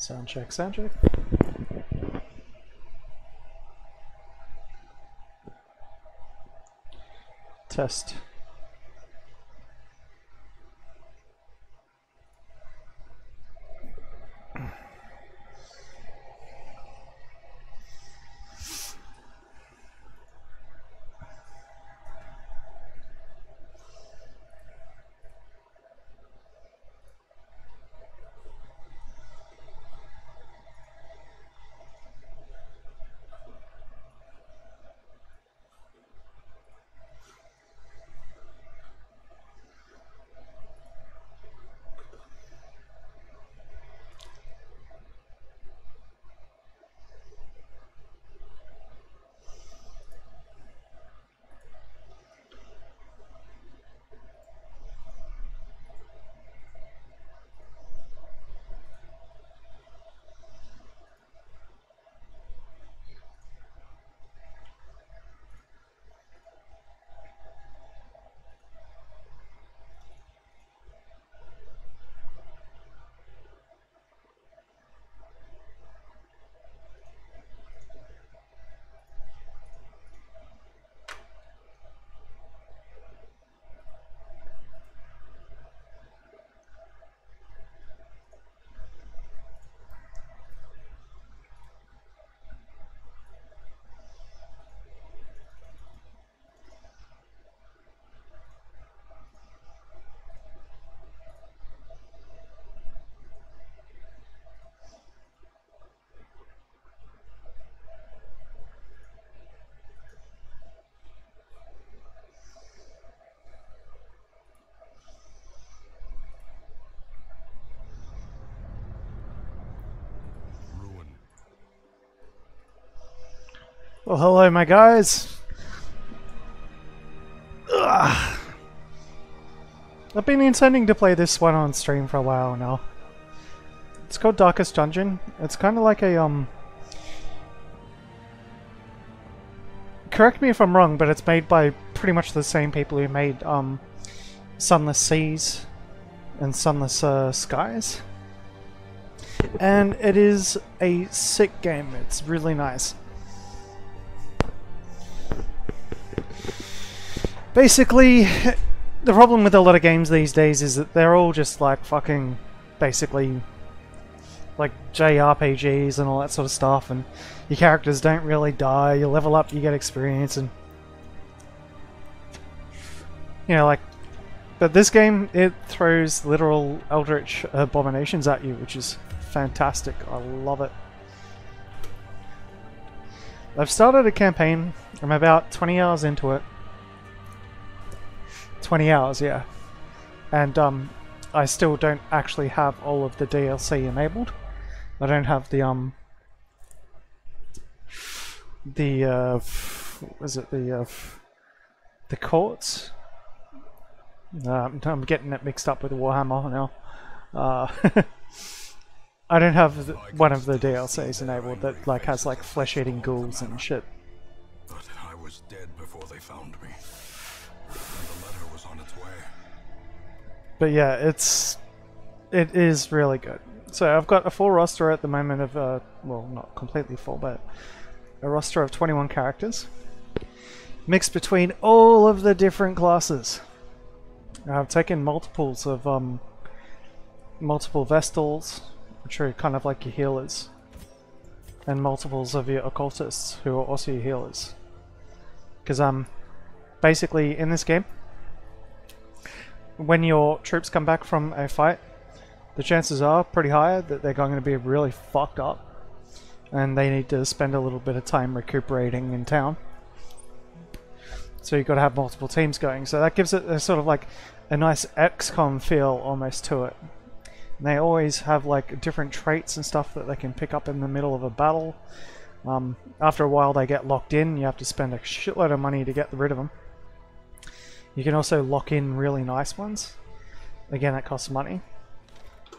Sound check, sound check. Test. Well, hello, my guys. Ugh. I've been intending to play this one on stream for a while now. It's called Darkest Dungeon. It's kind of like a correct me if I'm wrong, but it's made by pretty much the same people who made Sunless Seas and Sunless Skies. And it is a sick game. It's really nice. Basically, the problem with a lot of games these days is that they're all just like fucking, basically, like JRPGs and all that sort of stuff, and your characters don't really die, you level up, you get experience, and you know, like, but this game, it throws literal eldritch abominations at you, which is fantastic. I love it. I've started a campaign, I'm about 20 hours into it. 20 hours, yeah. And I still don't actually have all of the DLC enabled. I don't have the courts. I'm getting it mixed up with Warhammer now. I don't have one of the DLCs enabled that like has like flesh-eating ghouls and shit. But I was dead before they found me. And the letter was on its way. But yeah, it is really good. So I've got a full roster at the moment of well, not completely full, but a roster of 21 characters mixed between all of the different classes. I've taken multiples of multiple Vestals, which are kind of like your healers, and multiples of your occultists, who are also your healers. Because basically in this game, when your troops come back from a fight, the chances are pretty high that they're going to be really fucked up, and they need to spend a little bit of time recuperating in town. So you've got to have multiple teams going. So that gives it a sort of like a nice XCOM feel almost to it. And they always have like different traits and stuff that they can pick up in the middle of a battle. After a while they get locked in, you have to spend a shitload of money to get rid of them. You can also lock in really nice ones. Again, that costs money.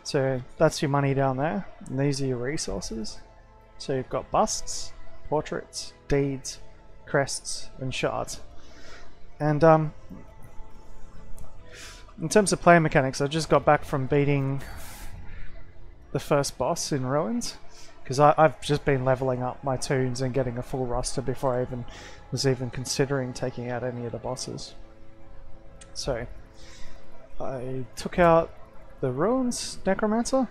So that's your money down there, and these are your resources. So you've got busts, portraits, deeds, crests, and shards. And in terms of player mechanics, I just got back from beating the first boss in Ruins, because I've just been leveling up my toons and getting a full roster before I was even considering taking out any of the bosses. So I took out the Ruins Necromancer,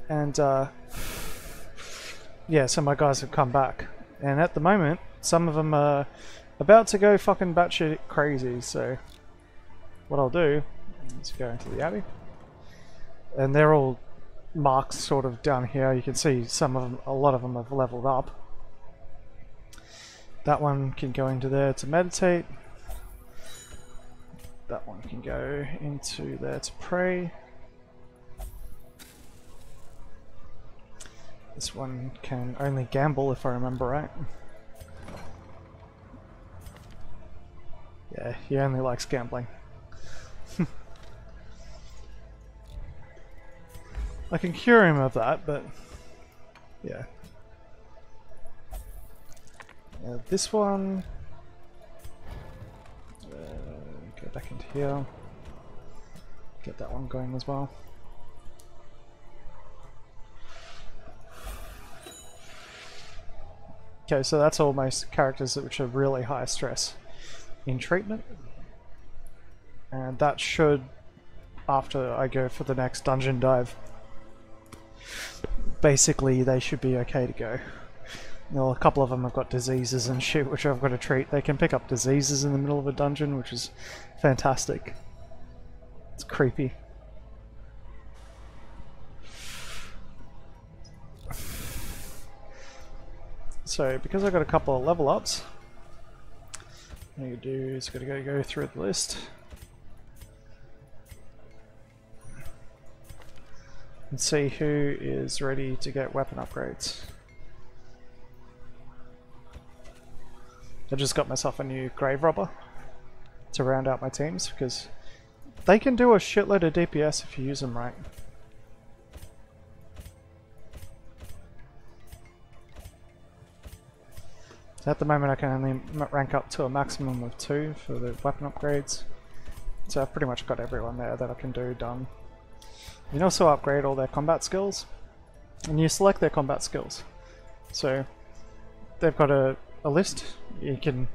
and yeah, so my guys have come back, and at the moment some of them are about to go fucking batshit crazy. So what I'll do is go into the Abbey, and they're all marked sort of down here. You can see some of them, a lot of them have leveled up. That one can go into there to meditate. That one can go into there to pray. This one can only gamble, if I remember right. Yeah, he only likes gambling. I can cure him of that, but yeah. This one, go back into here, get that one going as well. Okay, so that's all my characters which are really high stress in treatment, and that should, after I go for the next dungeon dive, basically they should be okay to go. Well, a couple of them have got diseases and shit which I've got to treat. They can pick up diseases in the middle of a dungeon, which is fantastic. It's creepy. So, because I've got a couple of level ups, what you do is go through the list and see who is ready to get weapon upgrades. I just got myself a new Grave Robber to round out my teams, because they can do a shitload of DPS if you use them right. So at the moment I can only rank up to a maximum of 2 for the weapon upgrades. So I've pretty much got everyone there that I can do done. You can also upgrade all their combat skills, and you select their combat skills. So they've got a list. You can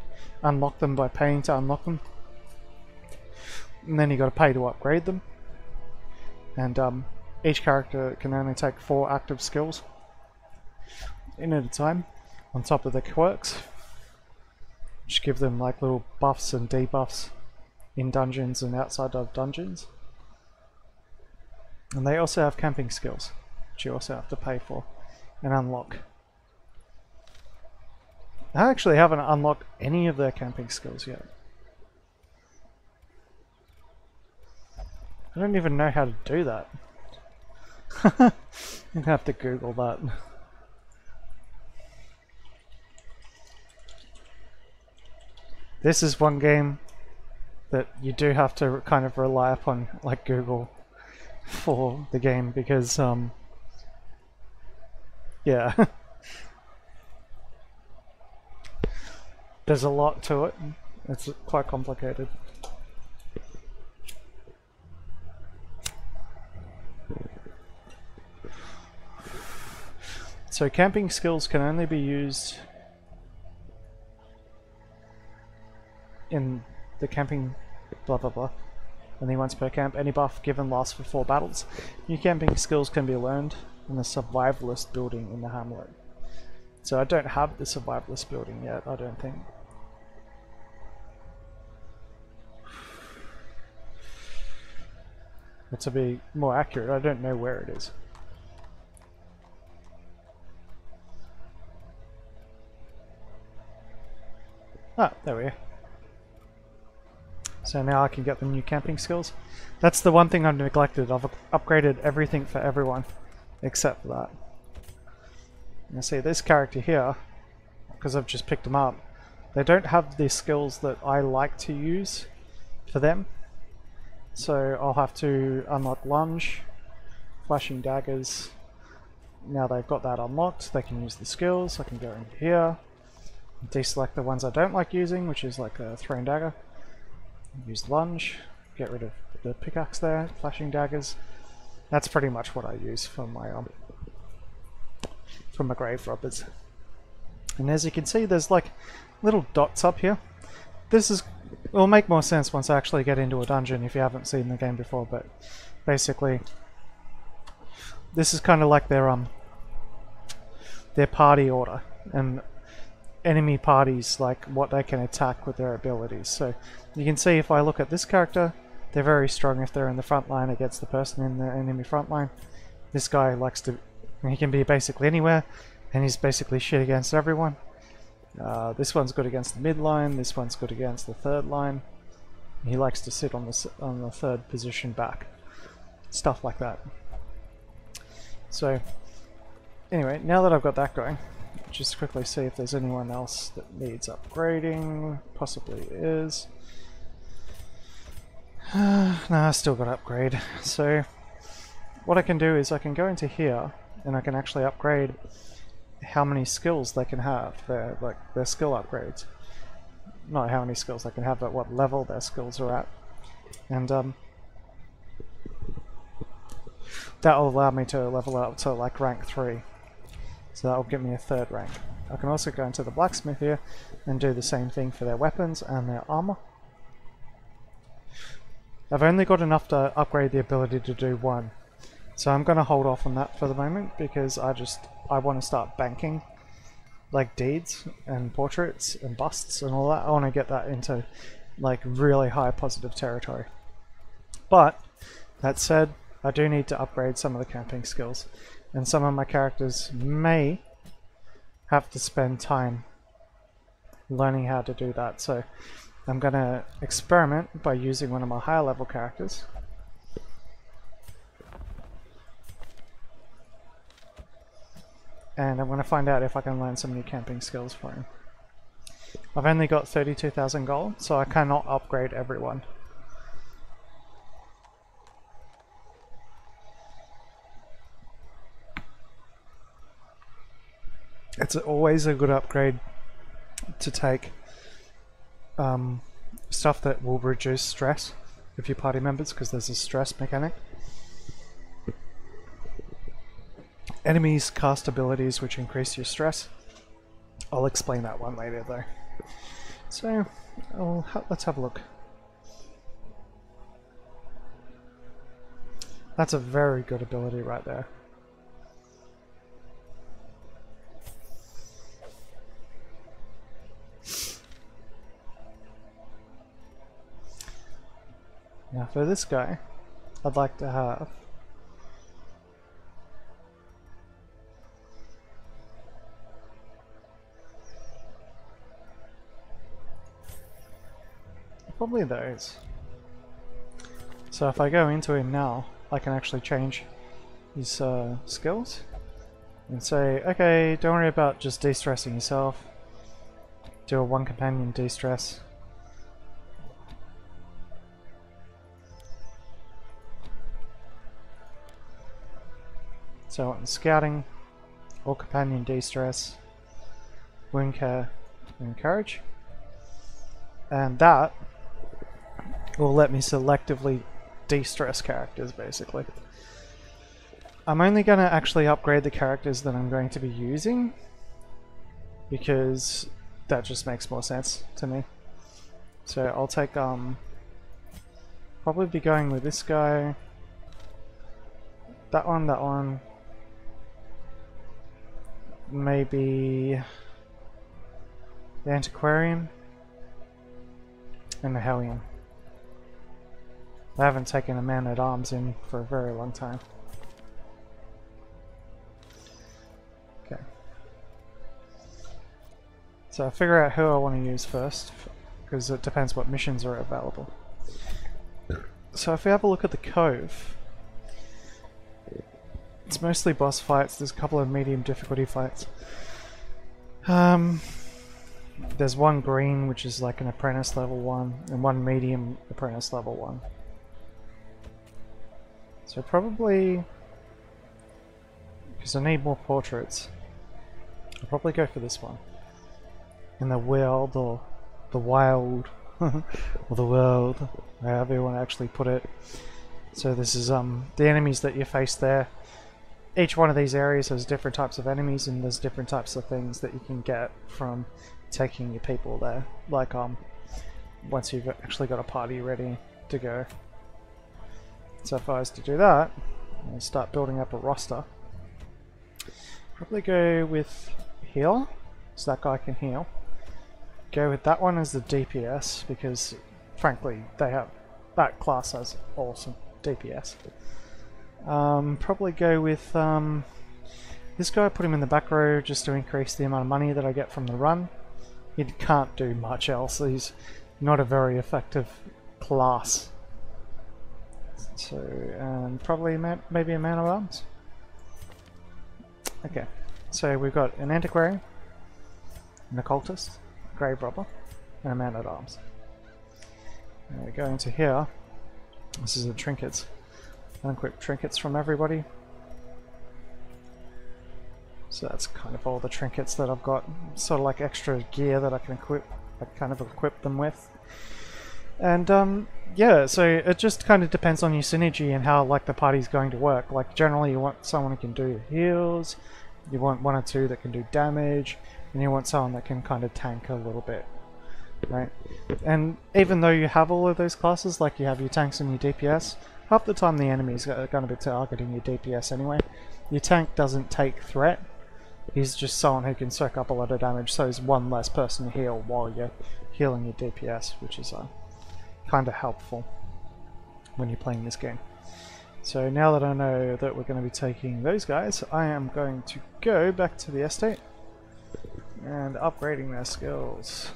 unlock them by paying to unlock them, and then you got to pay to upgrade them. And each character can only take 4 active skills in at a time, on top of the quirks, which give them like little buffs and debuffs in dungeons and outside of dungeons. And they also have camping skills, which you also have to pay for and unlock. I actually haven't unlocked any of their camping skills yet. I don't even know how to do that. I'm gonna have to Google that. This is one game that you do have to kind of rely upon, like Google, for the game, because yeah. There's a lot to it. It's quite complicated. So camping skills can only be used in the camping blah blah blah. Only once per camp. Any buff given lasts for 4 battles. New camping skills can be learned in the survivalist building in the hamlet. So I don't have the survivalist building yet, I don't think. But to be more accurate, I don't know where it is. Ah, there we are. So now I can get the new camping skills. That's the one thing I've neglected. I've upgraded everything for everyone except for that. You see this character here, because I've just picked them up, they don't have the skills that I like to use for them. So I'll have to unlock lunge, flashing daggers. Now they've got that unlocked, they can use the skills. I can go in here, deselect the ones I don't like using, which is like a thrown dagger. Use lunge, get rid of the pickaxe there, flashing daggers. That's pretty much what I use for my grave robbers. And as you can see, there's like little dots up here. It'll make more sense once I actually get into a dungeon if you haven't seen the game before, but basically this is kind of like their party order and enemy parties, like what they can attack with their abilities. So you can see if I look at this character, they're very strong if they're in the front line against the person in the enemy front line. This guy likes to, he can be basically anywhere, and he's basically shit against everyone. This one's good against the mid line, this one's good against the third line. He likes to sit on the third position back. Stuff like that. So anyway, now that I've got that going, just quickly see if there's anyone else that needs upgrading. Possibly is. No, I still got to upgrade. So what I can do is I can go into here and I can actually upgrade how many skills they can have, their skill upgrades. Not how many skills they can have, but what level their skills are at. And that will allow me to level up to like rank 3. So that will give me a 3rd rank. I can also go into the blacksmith here and do the same thing for their weapons and their armor. I've only got enough to upgrade the ability to do 1. So I'm going to hold off on that for the moment because I want to start banking like deeds and portraits and busts and all that. I want to get that into like really high positive territory. But that said, I do need to upgrade some of the camping skills, and some of my characters may have to spend time learning how to do that. So I'm going to experiment by using one of my higher level characters. And I'm going to find out if I can learn some new camping skills for him. I've only got 32,000 gold, so I cannot upgrade everyone. It's always a good upgrade to take stuff that will reduce stress of your party members, because there's a stress mechanic. Enemies cast abilities which increase your stress. I'll explain that one later though. So let's have a look. That's a very good ability right there. Now for this guy, I'd like to have probably those. So if I go into him now, I can actually change his skills and say, okay, don't worry about just de-stressing yourself. Do a 1 companion de-stress. So in scouting, or companion de-stress, wound care, and courage. And that will let me selectively de-stress characters, basically. I'm only going to actually upgrade the characters that I'm going to be using, because that just makes more sense to me. So I'll take, probably be going with this guy, that one, maybe the Antiquarian, and the Hellion. I haven't taken a man-at-arms in for a very long time. Okay. So I figure out who I want to use first, because it depends what missions are available. So if we have a look at the Cove, it's mostly boss fights. There's a couple of medium difficulty fights. There's one green, which is like an apprentice level 1, and one medium apprentice level 1. So probably, because I need more portraits, I'll probably go for this one. In the world, or the wild, or the world. however you want to actually put it. So this is the enemies that you face there. Each one of these areas has different types of enemies, and there's different types of things that you can get from taking your people there. Like once you've actually got a party ready to go. So if I was to do that, I'll start building up a roster. Probably go with heal, so that guy can heal. Go with that one as the DPS, because frankly that class has awesome DPS. Probably go with this guy, put him in the back row just to increase the amount of money that I get from the run. He can't do much else, he's not a very effective class. So, probably maybe a man of arms. Okay, so we've got an antiquary, an occultist, a grave robber, and a man at arms. And we go into here. This is the trinkets. Unequip trinkets from everybody. So that's kind of all the trinkets that I've got. Sort of like extra gear that I can equip. I kind of equip them with. And yeah, so it just kind of depends on your synergy and how like the party's going to work. Like generally you want someone who can do heals, you want one or two that can do damage, and you want someone that can kind of tank a little bit. Right? And even though you have all of those classes, like you have your tanks and your DPS, half the time the enemies are going to be targeting your DPS anyway. Your tank doesn't take threat, he's just someone who can soak up a lot of damage, so he's one less person to heal while you're healing your DPS, which is kind of helpful when you're playing this game. So now that I know that we're going to be taking those guys, I am going to go back to the estate and upgrading their skills.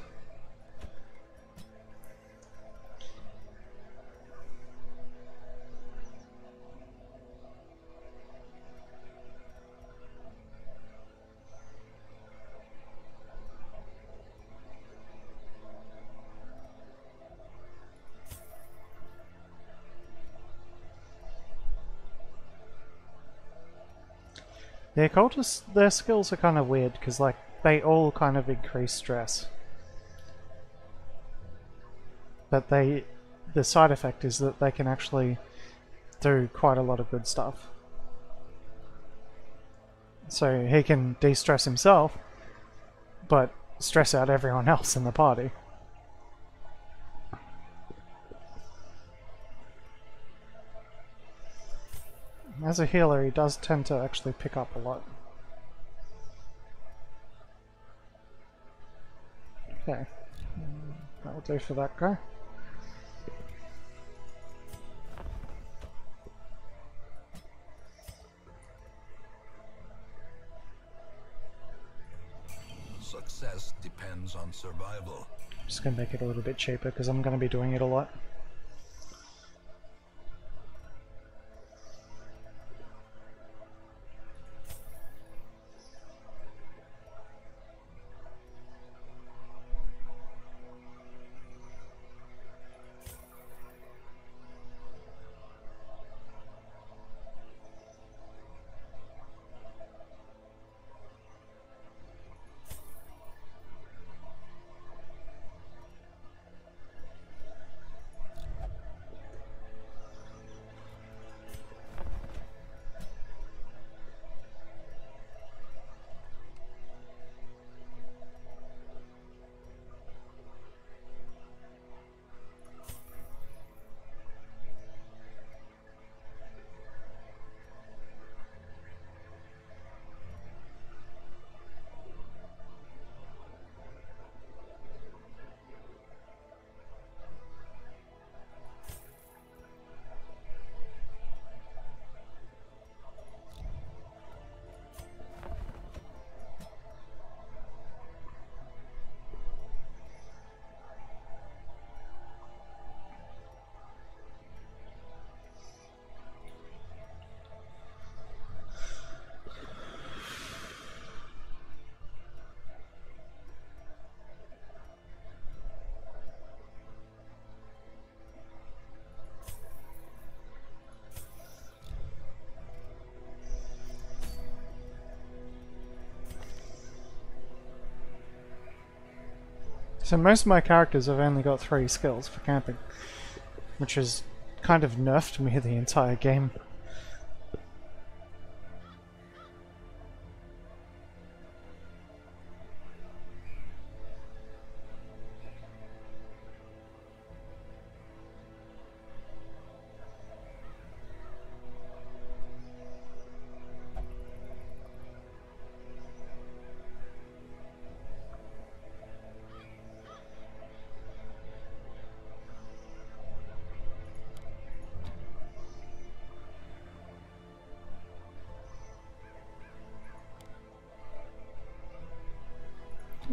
The occultists, their skills are kind of weird because like they all kind of increase stress, but the side effect is that they can actually do quite a lot of good stuff. So he can de-stress himself, but stress out everyone else in the party. As a healer, he does tend to actually pick up a lot. Okay, that'll do for that guy. Success depends on survival. Just gonna make it a little bit cheaper because I'm gonna be doing it a lot. So most of my characters have only got 3 skills for camping. which has kind of nerfed me the entire game.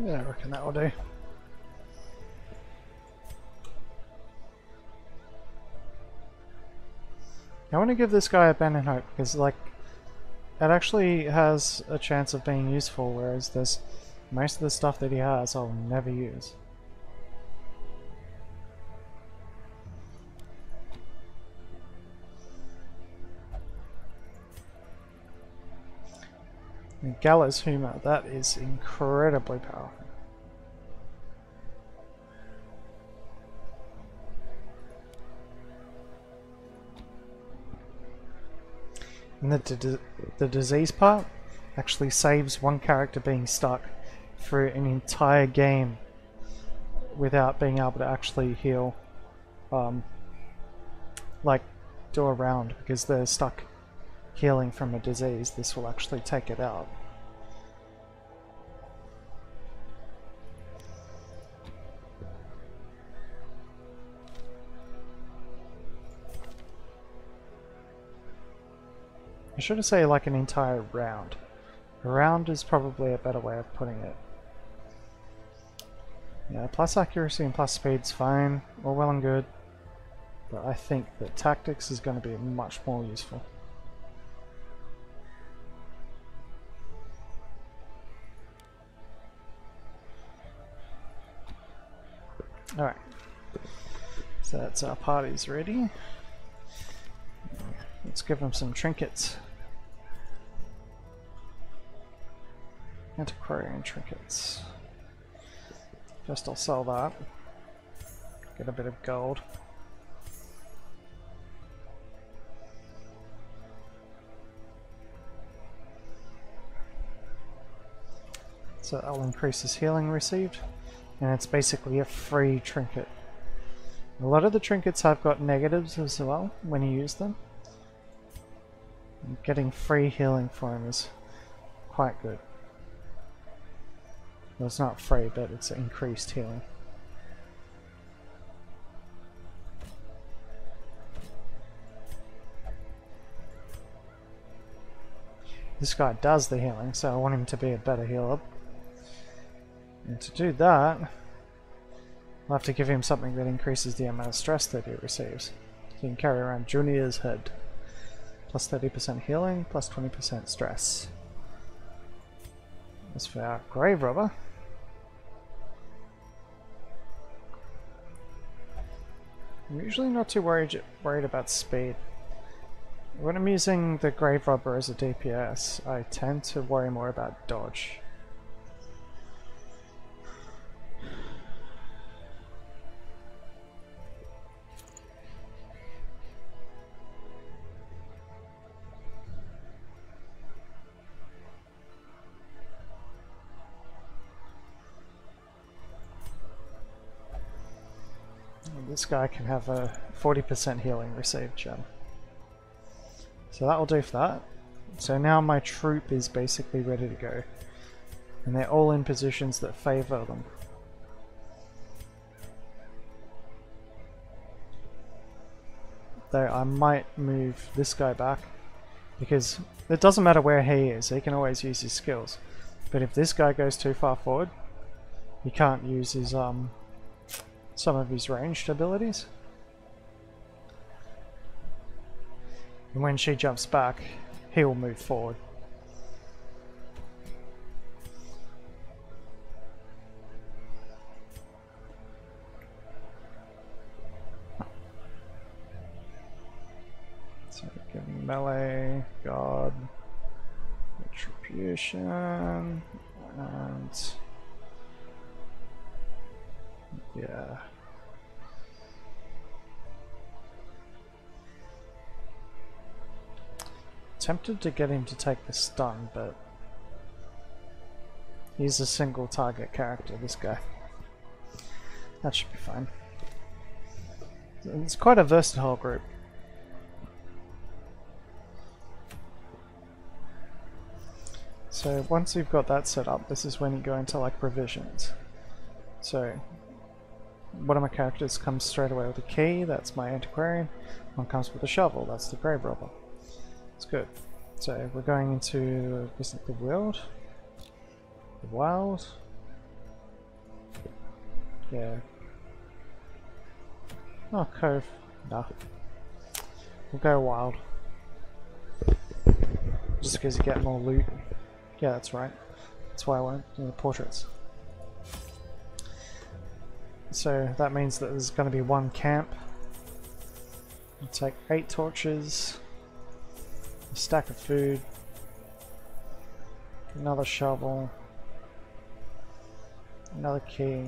Yeah, I reckon that will do. I want to give this guy a Bend Hope because, like, it actually has a chance of being useful, whereas there's most of the stuff that he has I'll never use. And Gallows Humor, that is incredibly powerful. And the disease part actually saves one character being stuck for an entire game without being able to actually heal, like do a round, because they're stuck healing from a disease. This will actually take it out. I should have said like an entire round. A round is probably a better way of putting it. Yeah, plus accuracy and plus speed's fine, all well and good, but I think that tactics is going to be much more useful. Alright, so that's our parties ready. Let's give them some trinkets. Antiquarian trinkets. First I'll sell that. Get a bit of gold. So that'll increase his healing received. And it's basically a free trinket. A lot of the trinkets have got negatives as well when you use them. And getting free healing for him is quite good. Well, it's not free, but it's increased healing. This guy does the healing, so I want him to be a better healer. And to do that, I'll have to give him something that increases the amount of stress that he receives. So he can carry around Junior's head. Plus 30% healing, plus 20% stress. As for our Grave Robber, I'm usually not too worried about speed. When I'm using the Grave Robber as a DPS, I tend to worry more about dodge. This guy can have a 40% healing received gem. So that will do for that. So now my troop is basically ready to go. And they're all in positions that favour them. Though I might move this guy back, because it doesn't matter where he is, he can always use his skills. But if this guy goes too far forward, he can't use his some of his ranged abilities. And when she jumps back, he will move forward. So give him melee, guard, retribution, and yeah. tempted to get him to take the stun, but he's a single target character, this guy. That should be fine. It's quite a versatile group. So once you've got that set up, this is when you go into like provisions. So one of my characters comes straight away with a key, that's my antiquarian. One comes with a shovel, that's the grave robber. It's good. So we're going into the world. The wild. Yeah. Oh, cove. Nah. We'll go wild. Just because you get more loot. Yeah, that's right. That's why I went in the portraits. So that means that there's going to be one camp. I'll take 8 torches, a stack of food, another shovel, another key.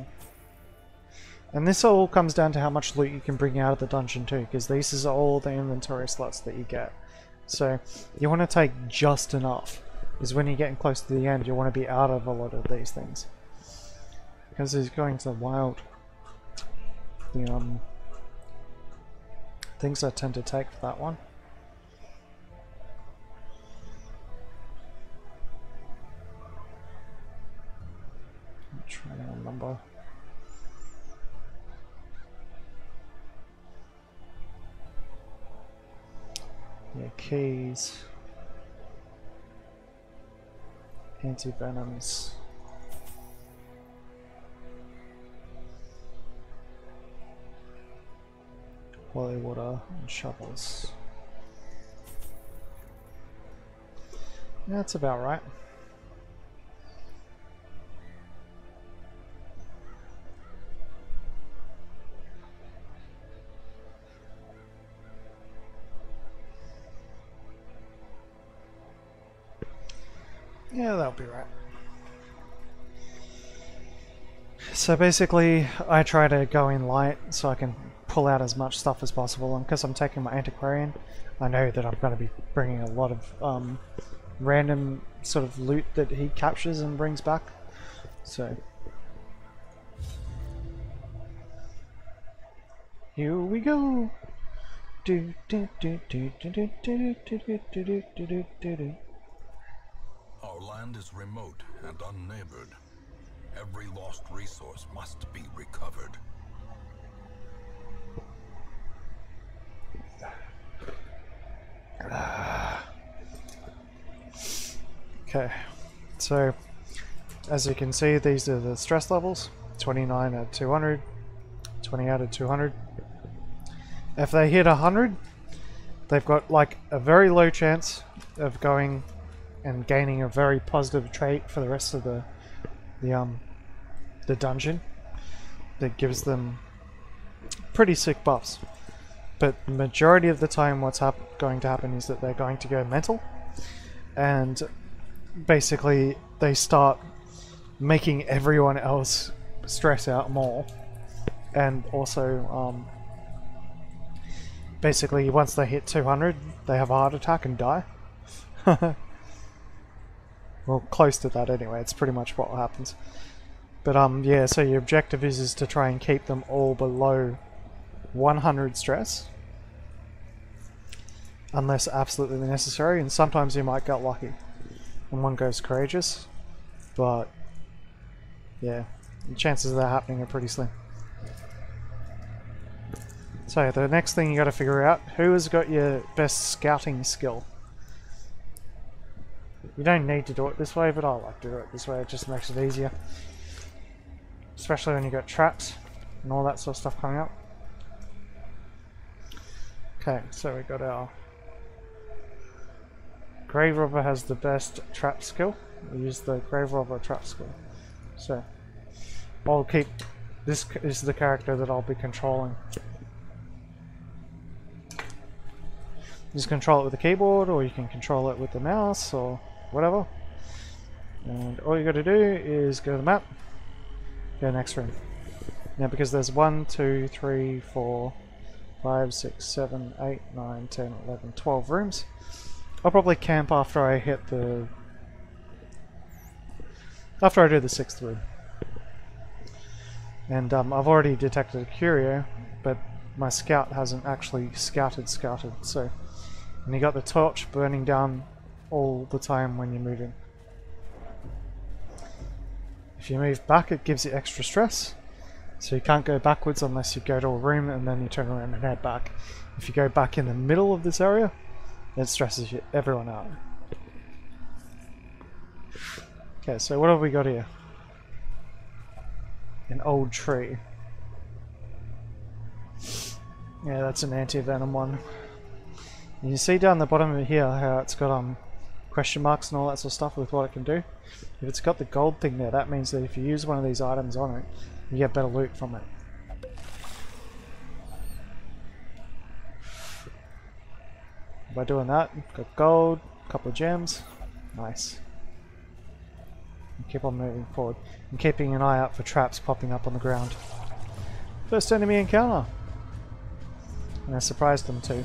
And this all comes down to how much loot you can bring out of the dungeon too, because these are all the inventory slots that you get. So you want to take just enough, because when you're getting close to the end you want to be out of a lot of these things. Because he's going to the wild, the things I tend to take for that one. I'm trying to remember. Yeah, keys, anti-venoms. Holy water and shovels. Yeah, that's about right. Yeah, that'll be right. So basically, I try to go in light so I can pull out as much stuff as possible, and because I'm taking my antiquarian, I know that I'm going to be bringing a lot of random sort of loot that he captures and brings back. So here we go. Do do do do do do do do do do do do do. Our land is remote and unneighbored. Every lost resource must be recovered. Okay, so as you can see, these are the stress levels. 29 at 200, 20 out of 200. If they hit 100, they've got like a very low chance of going and gaining a very positive trait for the rest of the dungeon that gives them pretty sick buffs. But the majority of the time what's going to happen is that they're going to go mental, and basically they start making everyone else stress out more, and also basically once they hit 200 they have a heart attack and die. Well, close to that anyway, it's pretty much what happens. But yeah, so your objective is to try and keep them all below 100 stress, unless absolutely necessary, and sometimes you might get lucky and one goes courageous, but yeah, the chances of that happening are pretty slim. So the next thing you got to figure out, who has got your best scouting skill. You don't need to do it this way, but I like to do it this way, it just makes it easier. Especially when you got traps and all that sort of stuff coming up. Okay, so we got our Grave Robber has the best trap skill. We use the Grave Robber trap skill. So I'll keep this is the character that I'll be controlling. Just control it with the keyboard, or you can control it with the mouse or whatever. And all you got to do is go to the map, go next room. Now because there's 1, 2, 3, 4, 5, 6, 7, 8, 9, 10, 11, 12 rooms. I'll probably camp after I hit the... after I do the 6th room. And I've already detected a curio, but my scout hasn't actually scouted, so... And you got the torch burning down all the time when you're moving. If you move back, it gives you extra stress. So you can't go backwards unless you go to a room and then you turn around and head back. If you go back in the middle of this area, it stresses everyone out. Okay, so what have we got here? An old tree. Yeah, that's an anti-venom one. And you see down the bottom of here how it's got question marks and all that sort of stuff with what it can do. If it's got the gold thing there, that means that if you use one of these items on it, you get better loot from it. By doing that, got gold, a couple of gems, nice. And keep on moving forward. And keeping an eye out for traps popping up on the ground. First enemy encounter! And I surprised them too.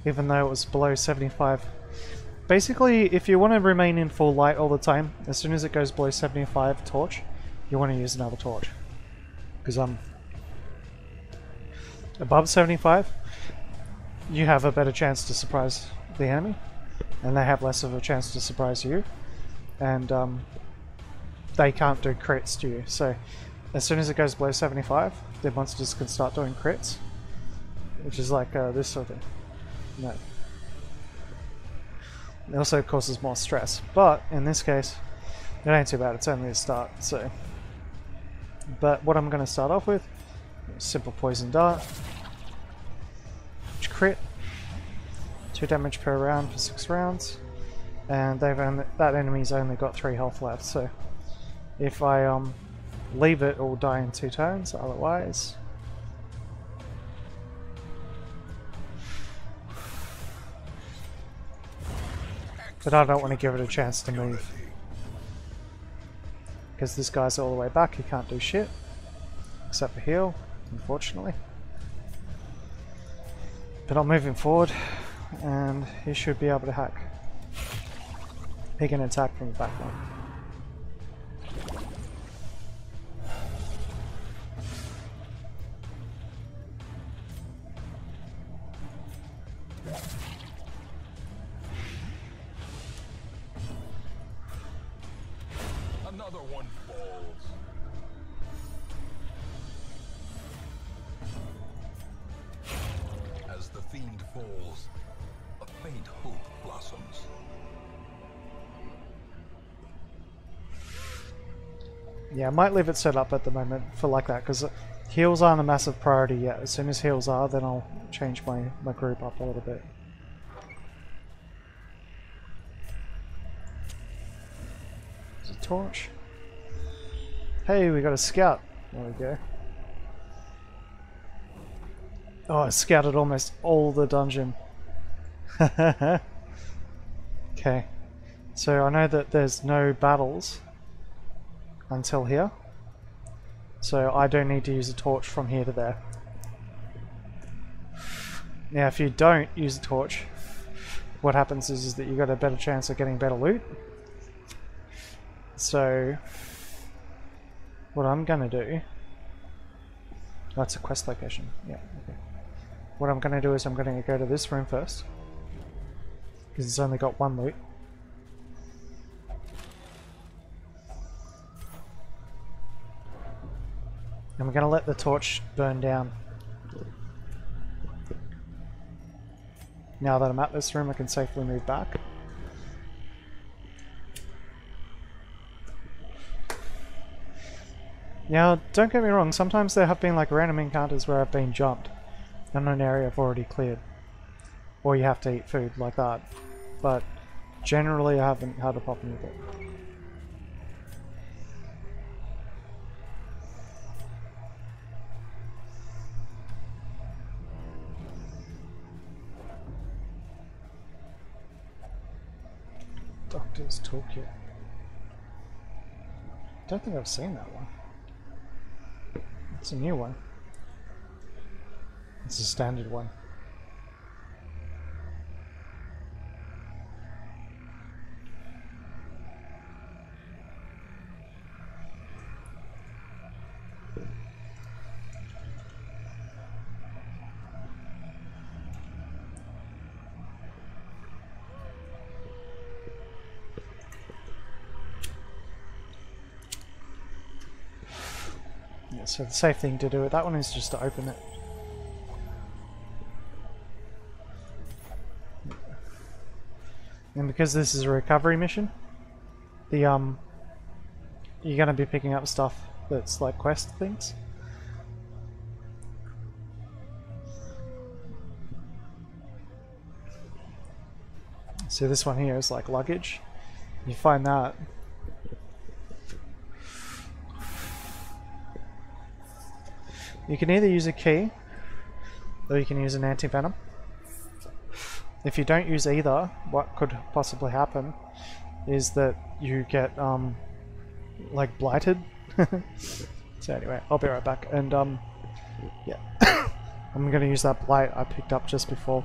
Even though it was below 75. Basically, if you want to remain in full light all the time, as soon as it goes below 75 torch, you want to use another torch. Because above 75, you have a better chance to surprise the enemy, and they have less of a chance to surprise you, and they can't do crits to you. So as soon as it goes below 75, the monsters can start doing crits, which is like this sort of thing. No. It also causes more stress, but in this case, it ain't too bad. It's only a start. So, but what I'm going to start off with, simple poison dart, which crit, 2 damage per round for 6 rounds, and that enemy's only got 3 health left. So, if I leave it, it will die in 2 turns. Otherwise. But I don't want to give it a chance to move. Because this guy's all the way back, he can't do shit. Except for heal, unfortunately. But I'm moving forward, and he should be able to hack. He can attack from the back line. Another one falls. As the fiend falls, a faint hope blossoms. Yeah, I might leave it set up at the moment for like that, because heals aren't a massive priority yet. As soon as heals are, then I'll change my group up a little bit. There's a torch. Hey, we got a scout. There we go. Oh, I scouted almost all the dungeon. Okay. So I know that there's no battles until here. So I don't need to use a torch from here to there. Now if you don't use a torch, what happens is that you got a better chance of getting better loot. So what I'm gonna do... That's a quest location. Yeah, okay. What I'm gonna do is I'm gonna go to this room first. Because it's only got 1 loot. And we're going to let the torch burn down. Now that I'm at this room, I can safely move back. Now, don't get me wrong, sometimes there have been like random encounters where I've been jumped in an area I've already cleared. Or you have to eat food like that. But generally I haven't had a problem with it. Doctor's Toolkit. Don't think I've seen that one. It's a new one. It's a standard one. So the safe thing to do with that one is just to open it. And because this is a recovery mission, the you're gonna be picking up stuff that's like quest things. So this one here is like luggage. You find that. You can either use a key or you can use an anti-venom. If you don't use either, what could possibly happen is that you get like blighted. So anyway, I'll be right back, and yeah. I'm gonna use that blight I picked up just before.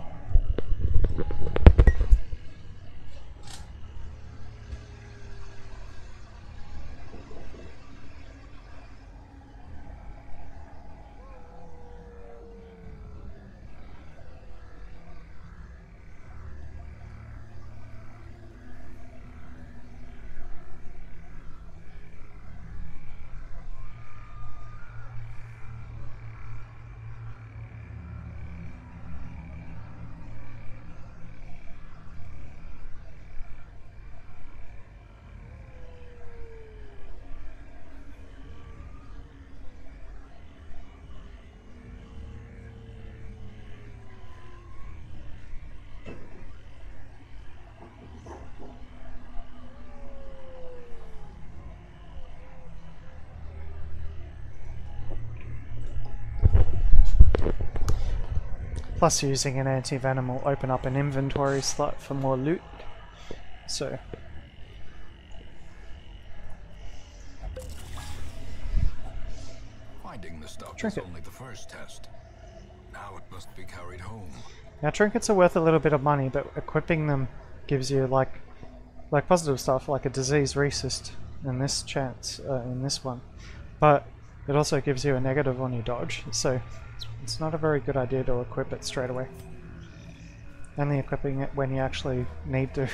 Plus using an anti-venom will open up an inventory slot for more loot. So Finding the stuff is Trinket. only the first test. Now it must be carried home. now trinkets are worth a little bit of money, but equipping them gives you like positive stuff like a disease resist in this chance in this one. But it also gives you a negative on your dodge, so it's not a very good idea to equip it straight away. Only equipping it when you actually need to.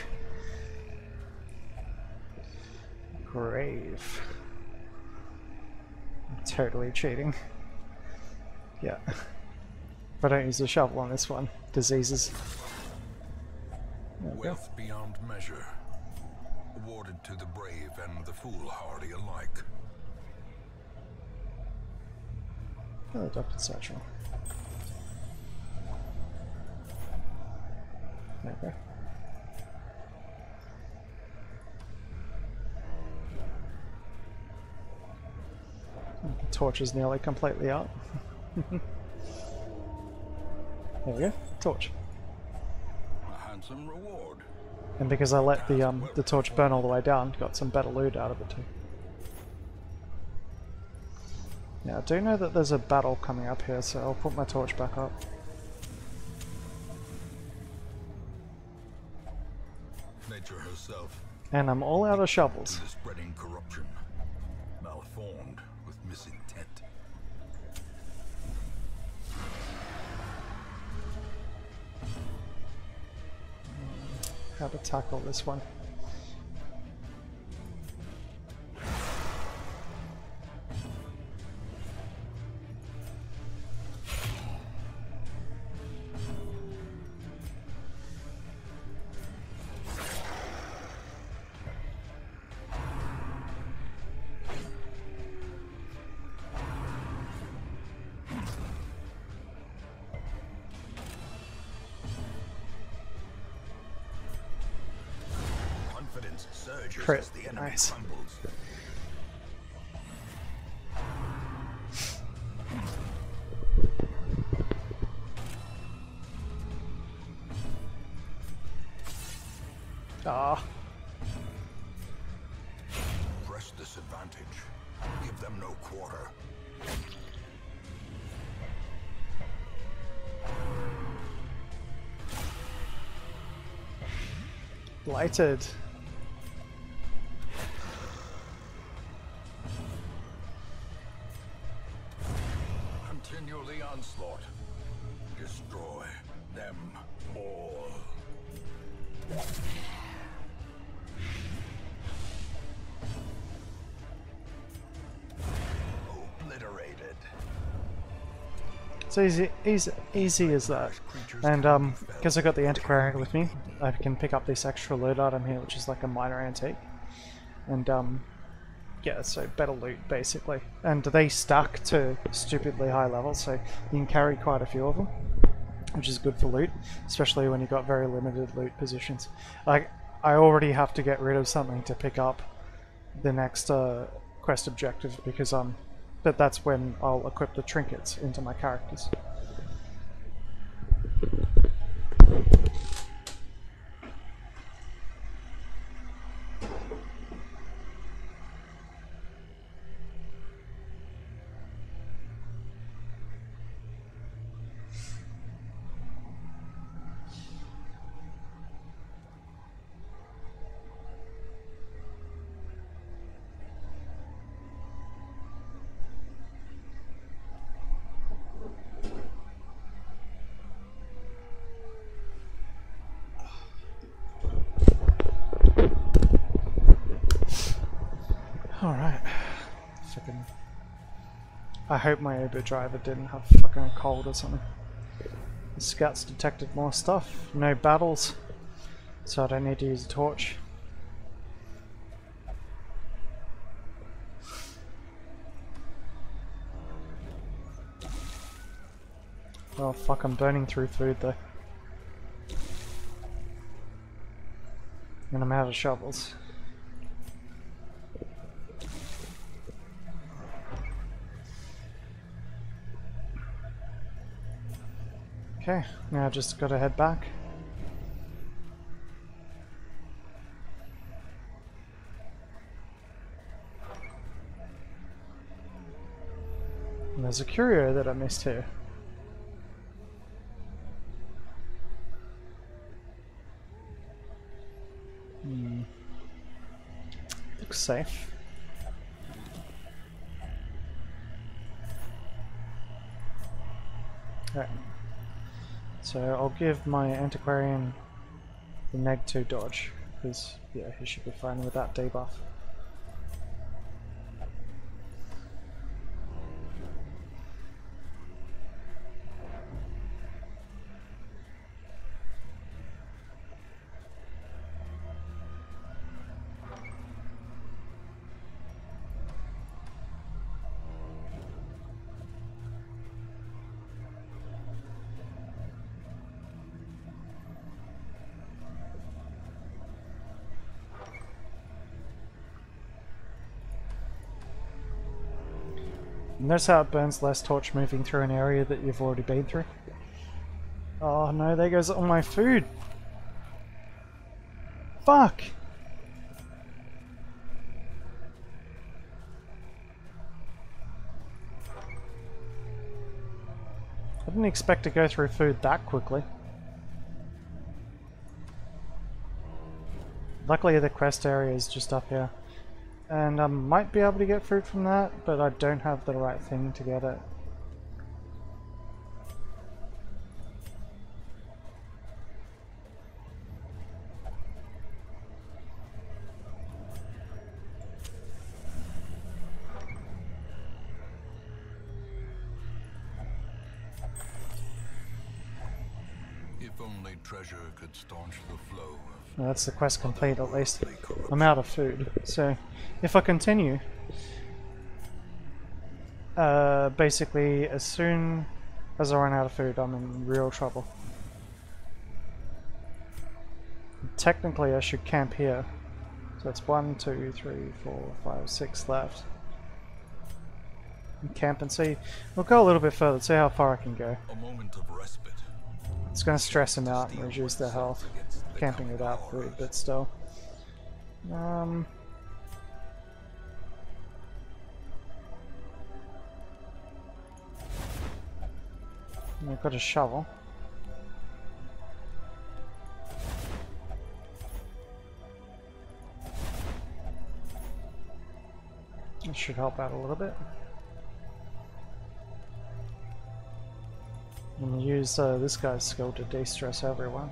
Grave. Totally cheating. Yeah. But I don't use a shovel on this one. Diseases. There we go. Wealth beyond measure. Awarded to the brave and the foolhardy alike. Oh, Dr. Satchel. There we go. The torch is nearly completely out. There we go. Torch. A handsome reward. And because I let the torch burn all the way down, got some better loot out of it too. Now I do know that there's a battle coming up here, so I'll put my torch back up. Nature herself. And I'm all out of shovels. To the spreading corruption. Malformed with misintent. How to tackle this one. Confidence surges Crit. as the enemy Nice. crumbles. Ah, Press this advantage. Give them no quarter. blighted. Continue the onslaught. Destroy them all. Obliterated. It's easy as that. And because I got the antiquarian with me, I can pick up this extra loot item here, which is like a minor antique. And yeah, so better loot basically. And they stack to stupidly high levels, so you can carry quite a few of them, which is good for loot, especially when you've got very limited loot positions. Like, I already have to get rid of something to pick up the next quest objective, because but that's when I'll equip the trinkets into my characters. Alright. Fucking. I hope my Uber driver didn't have fucking a cold or something. The scouts detected more stuff. No battles. So I don't need to use a torch. Oh fuck, I'm burning through food though. And I'm out of shovels. Okay, now I just gotta head back. And there's a curio that I missed here. Looks safe. Alright. So I'll give my antiquarian the neg 2 dodge, because yeah, he should be fine with that debuff. Notice how it burns less torch moving through an area that you've already been through? Oh no, there goes all my food! Fuck! I didn't expect to go through food that quickly. Luckily the quest area is just up here. And I might be able to get fruit from that, but I don't have the right thing to get it. If only treasure could staunch the flow. Well, that's the quest complete at least. I'm out of food, so if I continue, basically as soon as I run out of food I'm in real trouble. Technically I should camp here, so it's 1, 2, 3, 4, 5, 6 left. And camp and see. We'll go a little bit further, see how far I can go. A moment of respite. It's going to stress them out and reduce their health. Camping without food, but still. I've got a shovel. That should help out a little bit. And use this guy's skill to de-stress everyone.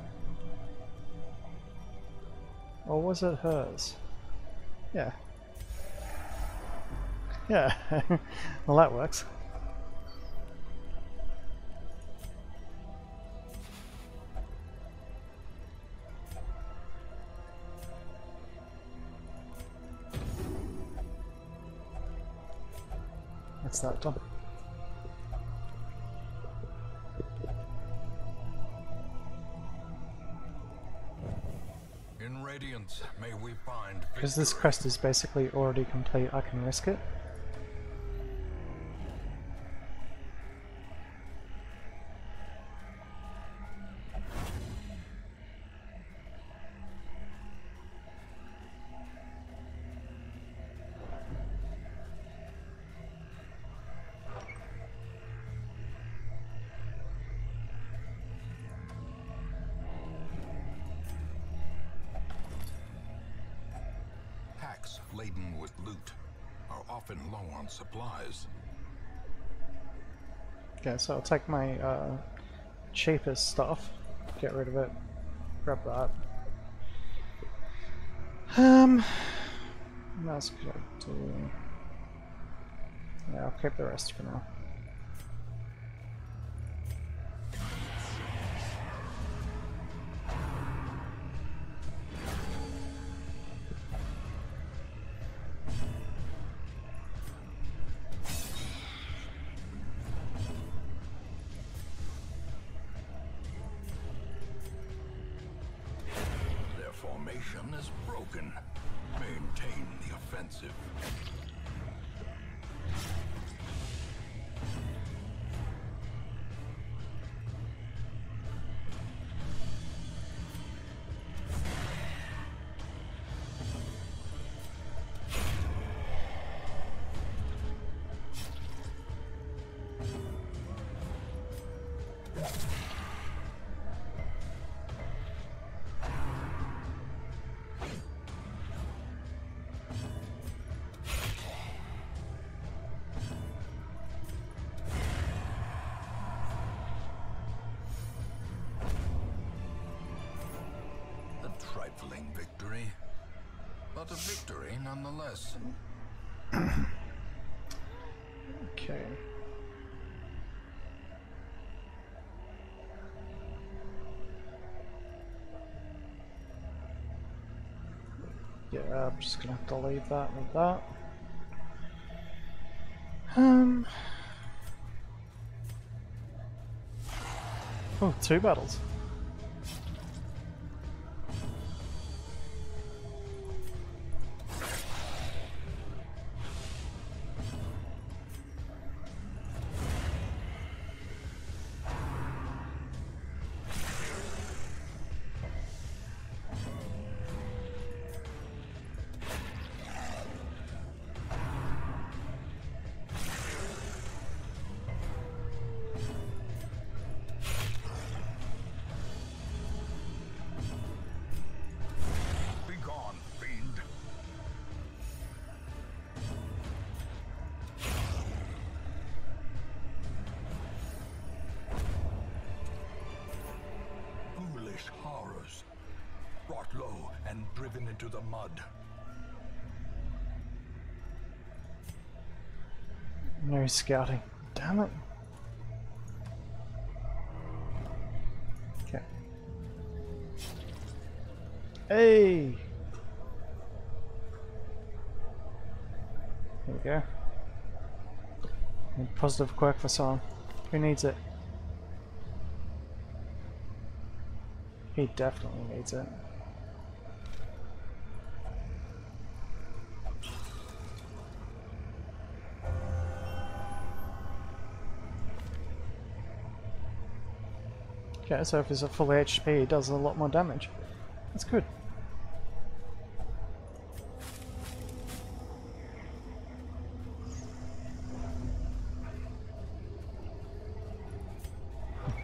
Or was it hers? Yeah. Yeah. Well, that works. That's that done. In Radiance, may we find Because this victory. quest is basically already complete, I can risk it. Packs laden with loot are often low on supplies. Okay, so I'll take my cheapest stuff, get rid of it, grab that. What else could I do? Yeah, I'll keep the rest for now. Their formation is broken. Maintain the offensive. A trifling victory, but a victory nonetheless. Okay. Yeah, I'm just gonna have to leave that with that. Oh, 2 battles. Begone, fiend. Foolish horrors, brought low and driven into the mud. No scouting. Damn it. Okay. Hey! There we go. And positive quirk for someone. Who needs it? He definitely needs it. Okay, so if he's at full HP, he does a lot more damage. That's good.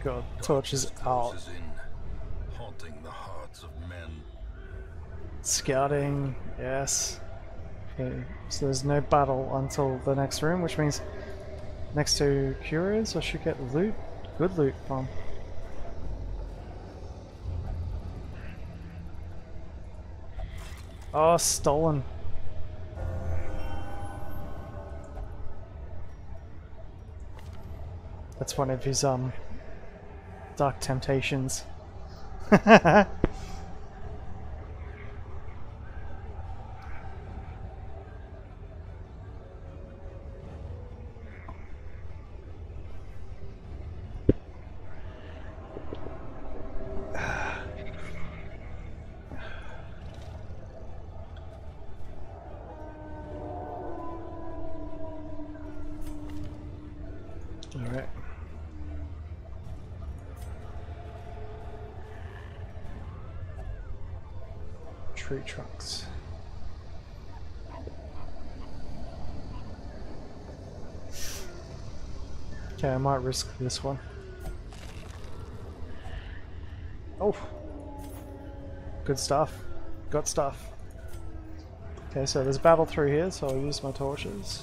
God, Torch is out. Closes in, haunting the hearts of men. Scouting, yes. Okay, so there's no battle until the next room, which means next to Curious I should get loot, good loot from. Oh, stolen. That's one of his Dark Temptations. tree trunks. Okay, I might risk this one. Oh! Good stuff. Got stuff. Okay, so there's battle through here, so I'll use my torches.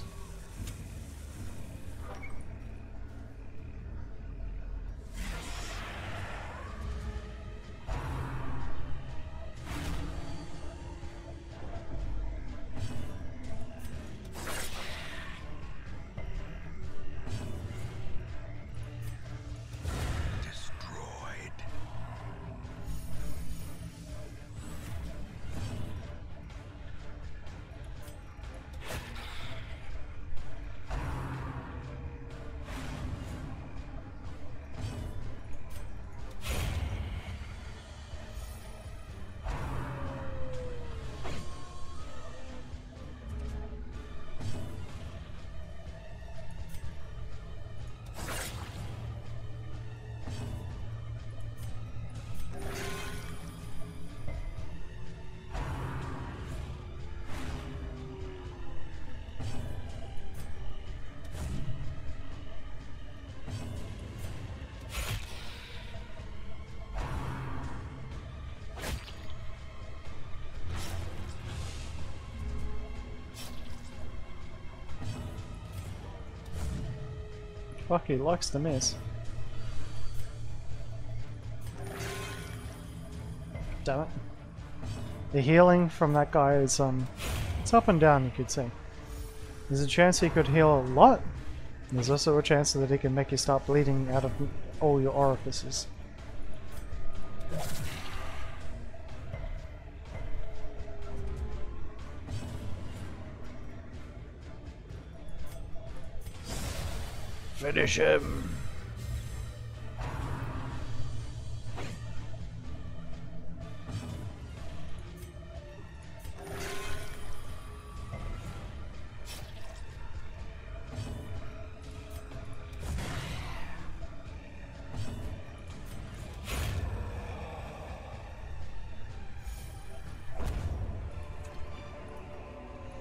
Fuck, he likes to miss. Damn it. The healing from that guy is, it's up and down, you could see. There's a chance he could heal a lot. There's also a chance that he can make you start bleeding out of all your orifices. Finish him!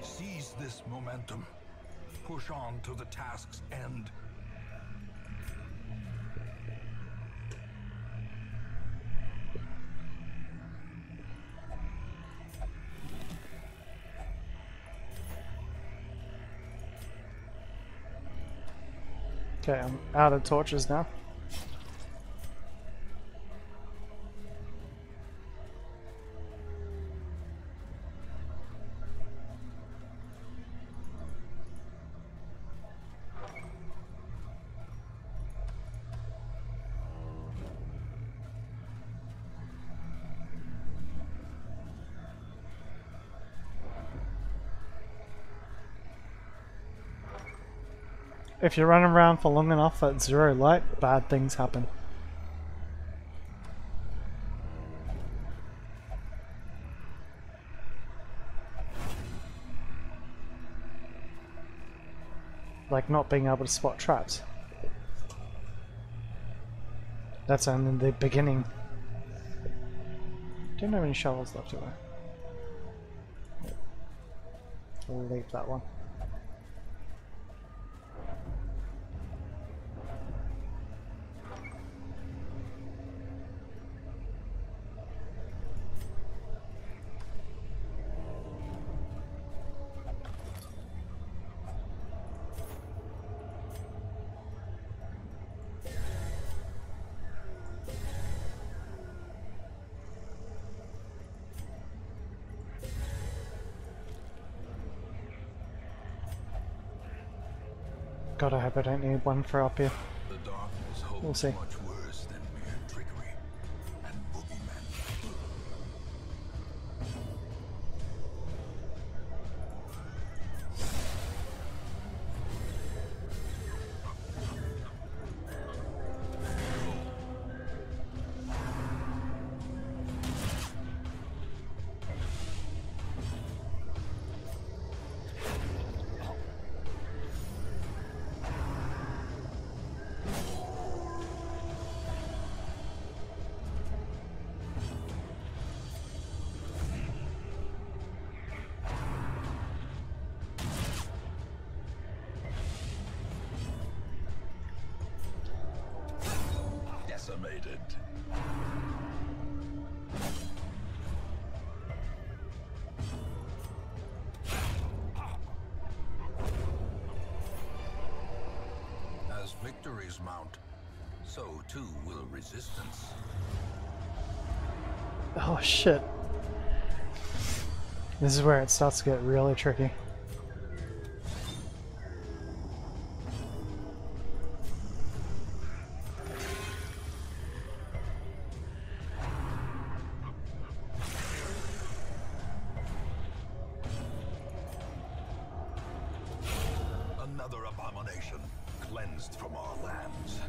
Seize this momentum. Push on to the task's end. Okay, I'm out of torches now. If you're running around for long enough at zero light, bad things happen. Like not being able to spot traps. That's only the beginning. Don't have any shovels left, do I? We'll leave that one. God, I hope I don't need one for up here. The darkness holds We'll see. much worse than mere trickery and boogeymen. annihilated. As victories mount, so too will resistance. Oh shit. This is where it starts to get really tricky. Another abomination cleansed from our lands.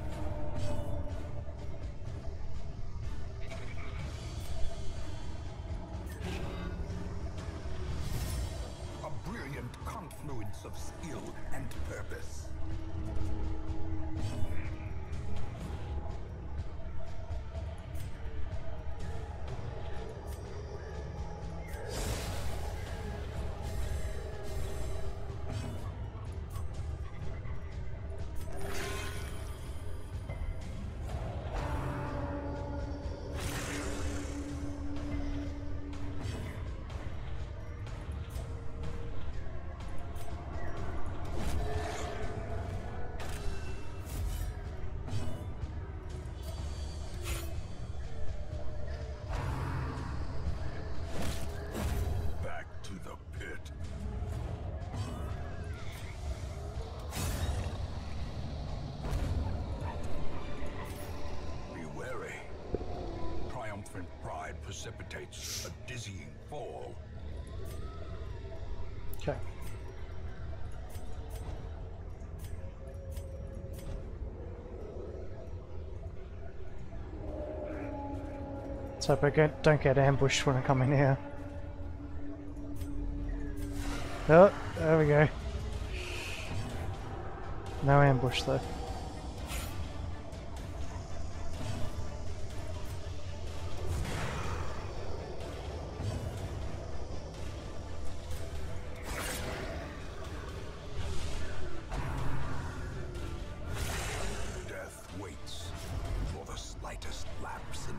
A brilliant confluence of skill and purpose. Precipitates a dizzying fall. Okay. Let's hope I don't get ambushed when I come in here. Oh, there we go. No ambush though.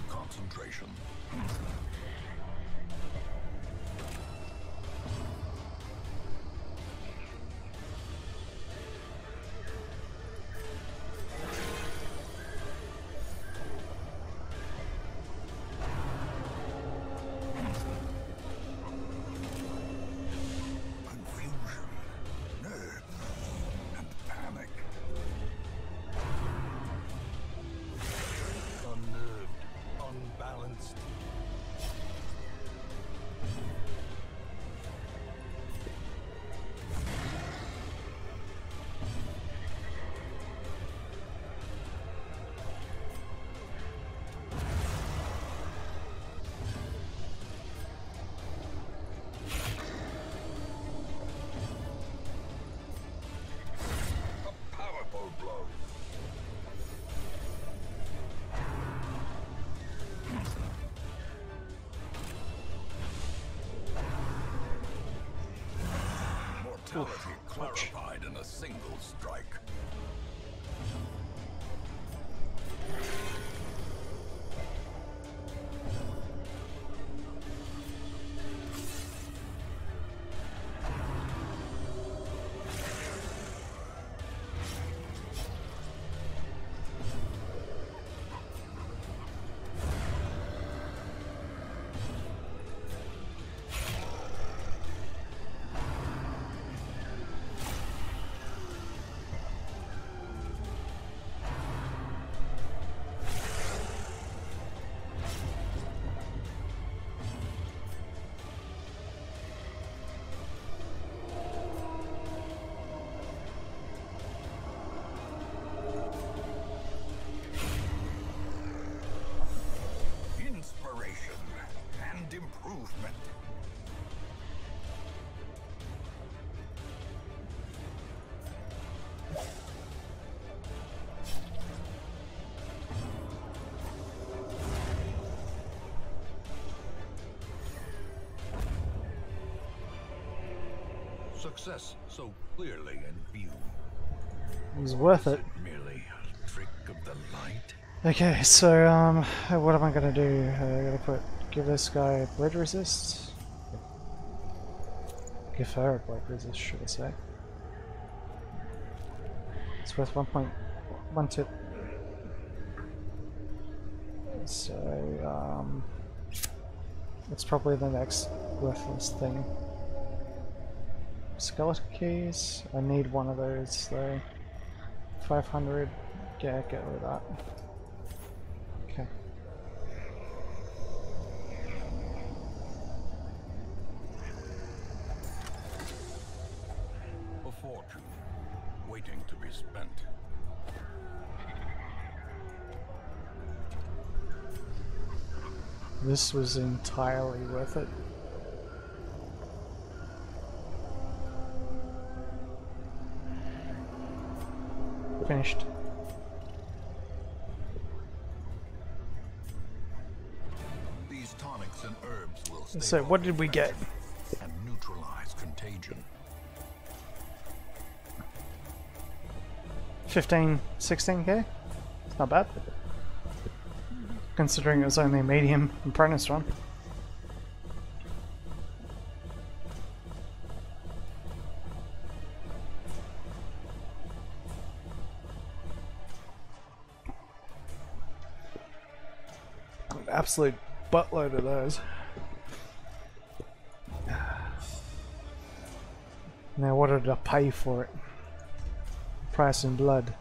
Concentration. Confusion, nerves, and panic. Unnerved, unbalanced. A powerful blow. Mortality clarified in a single strike. Inspiration and improvement. Success so clearly in view. It was worth it. Merely a trick of the light. Okay, so what am I gonna do? I gotta give this guy a blade resist. Give her a blade resist, should I say? It's worth 1.1 tip. So it's probably the next worthless thing. Skeleton keys. I need one of those though. 500. Yeah, get rid of that. Okay. A fortune waiting to be spent. This was entirely worth it. Finished. These tonics and herbs will So stave what off did we get? infection and neutralize contagion. 15, 16k? It's not bad. Considering it was only a medium apprentice run. An absolute buttload of those. Now what did I pay for it? Price in blood.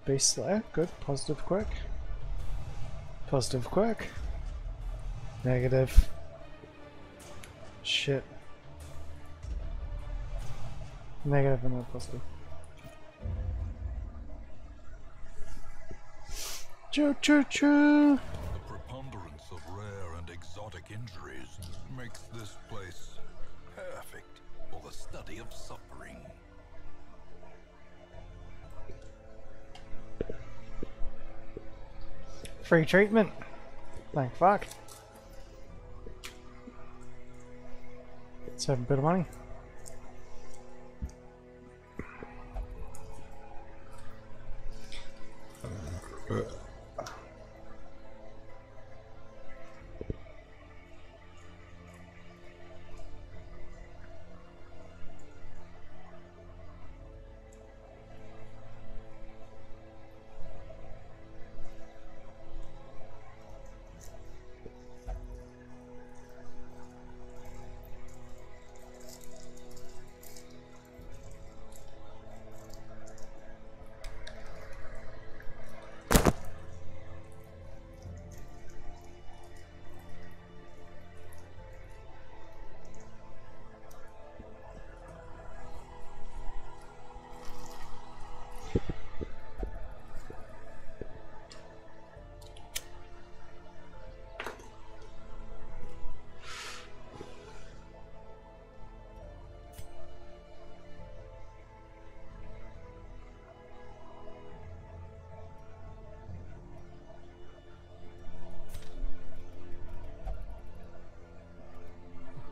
Beast Slayer, good. Positive quirk. Positive quirk. Negative. Shit. Negative and not positive. Choo choo choo! The preponderance of rare and exotic injuries makes this place perfect for the study of suffering. Free treatment. Thank fuck. Save a bit of money.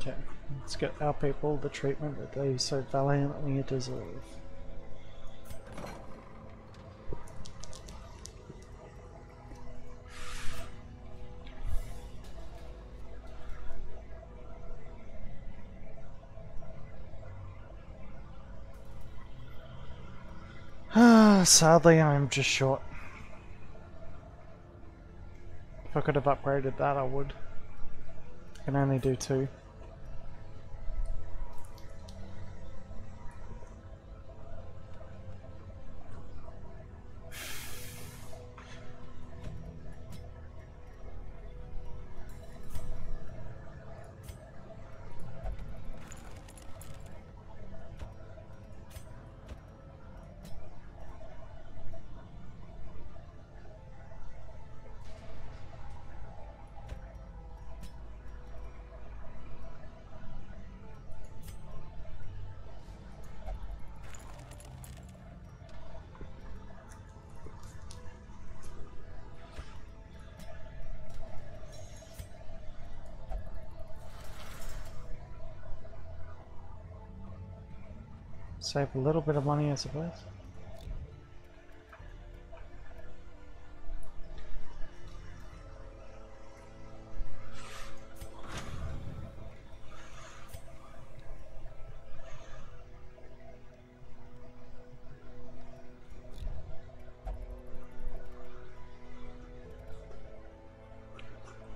Okay, let's get our people the treatment that they so valiantly deserve. Sadly, I'm just short. If I could have upgraded that, I would. I can only do 2. Save a little bit of money, I suppose.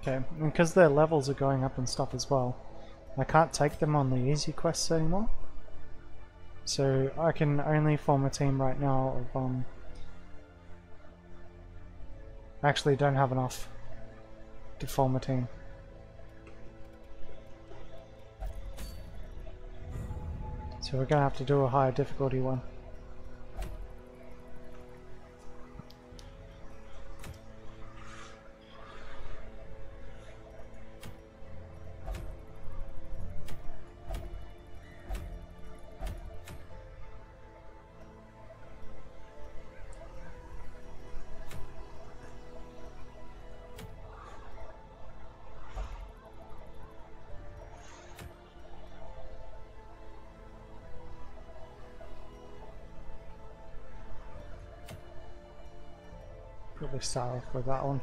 Okay, and because their levels are going up and stuff as well, I can't take them on the easy quests anymore. So I can only form a team right now of actually don't have enough to form a team. So we're gonna have to do a higher difficulty one. Probably start off with that one.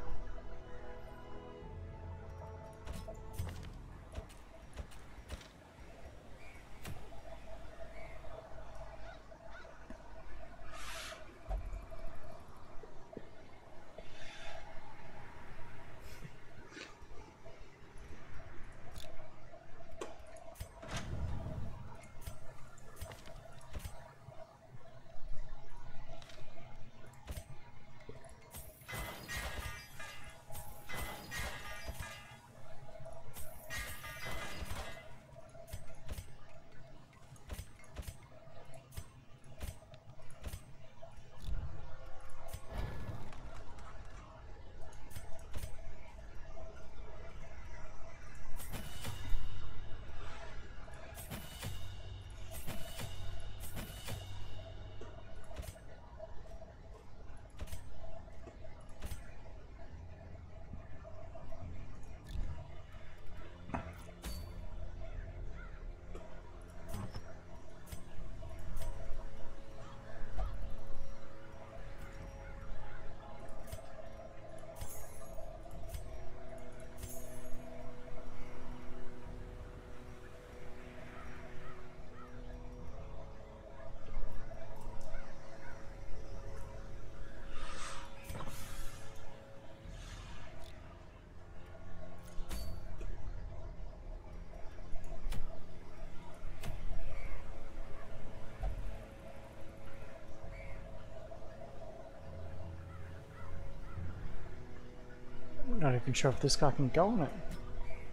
Not even sure if this guy can go on it.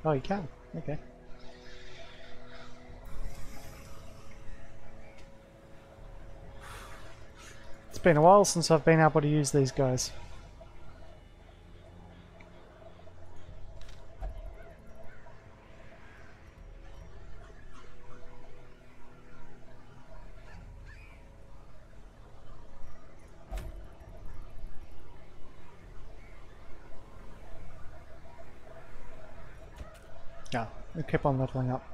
Oh, he can. Okay. It's been a while since I've been able to use these guys. Yeah, we'll keep on leveling up.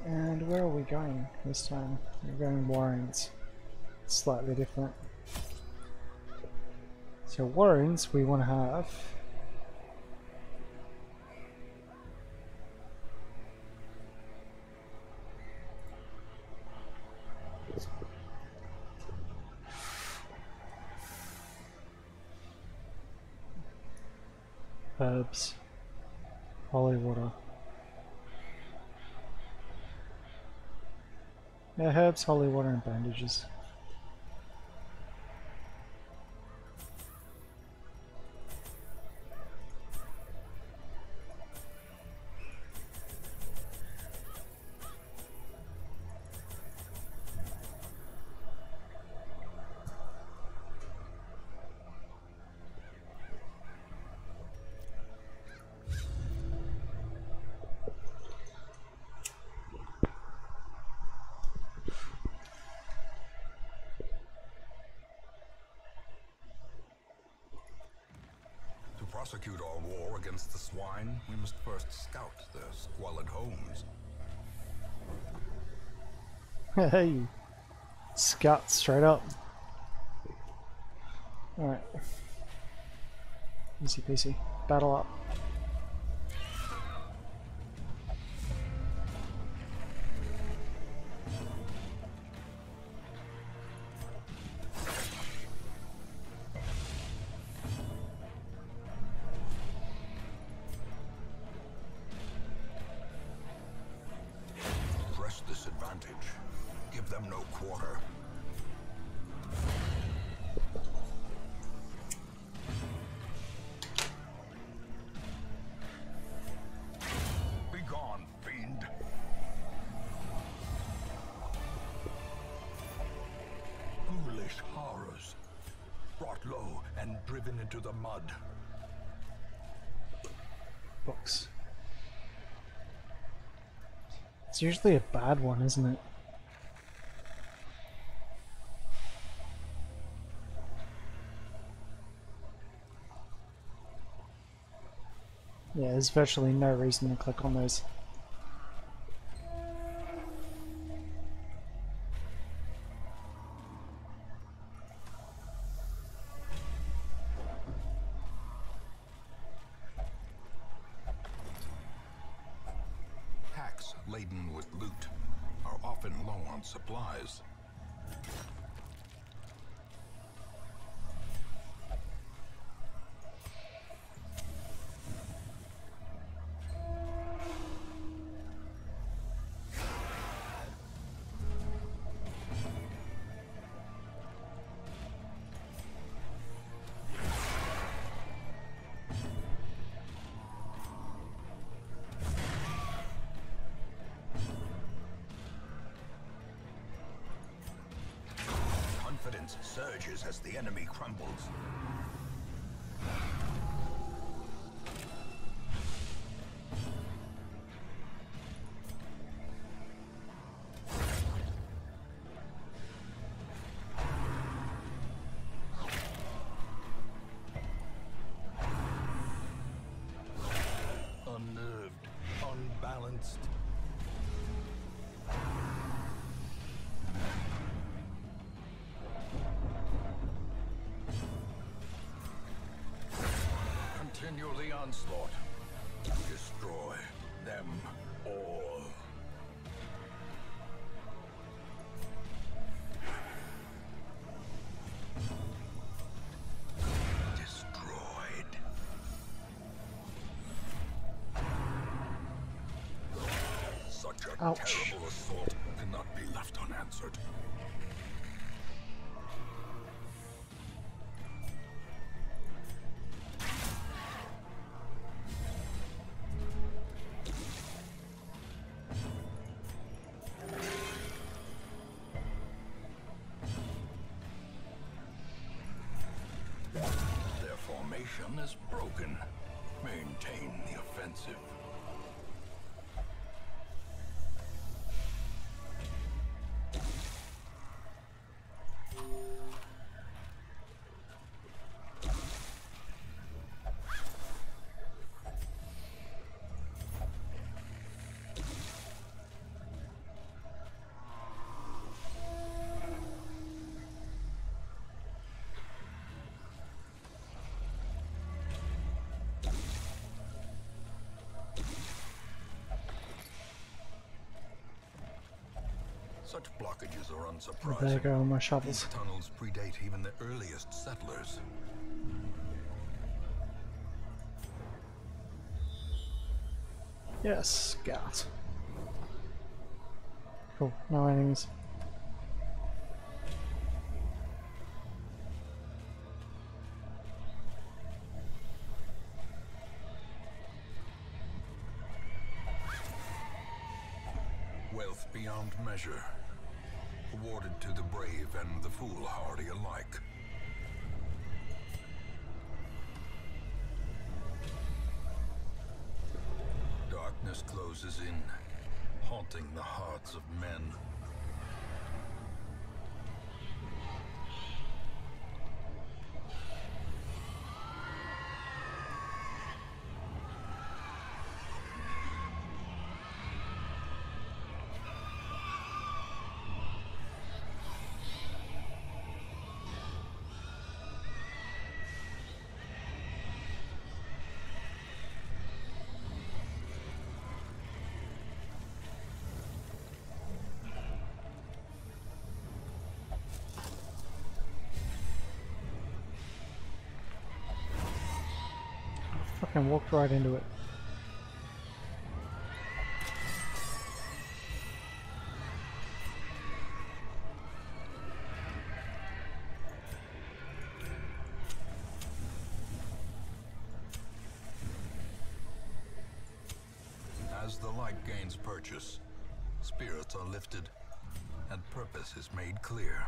And where are we going this time? We're going Warrens. Slightly different. So Warrens we want to have herbs, holy water. Yeah, herbs, holy water, and bandages. prosecute our war against the swine, we must first scout their squalid homes. Hey, scout straight up. Alright. Easy peasy. Battle up. Press this advantage. Give them no quarter. Begone, fiend. Foolish horrors. Brought low and driven into the mud. Books. It's usually a bad one, isn't it? Yeah, there's virtually no reason to click on those. Packs laden with loot are often low on supplies. Confidence surges as the enemy crumbles. Unnerved, unbalanced. Continue the onslaught. Destroy them all. Destroyed. Such a Ouch. terrible assault cannot be left unanswered. Their formation is broken. Maintain the offensive. Such blockages are unsurprising. There go my shovels. These tunnels predate even the earliest settlers. Yes, scout. Cool, no enemies. Wealth beyond measure, awarded to the brave and the foolhardy alike. Darkness closes in, haunting the hearts of men. fucking walked right into it. As the light gains purchase, spirits are lifted, and purpose is made clear.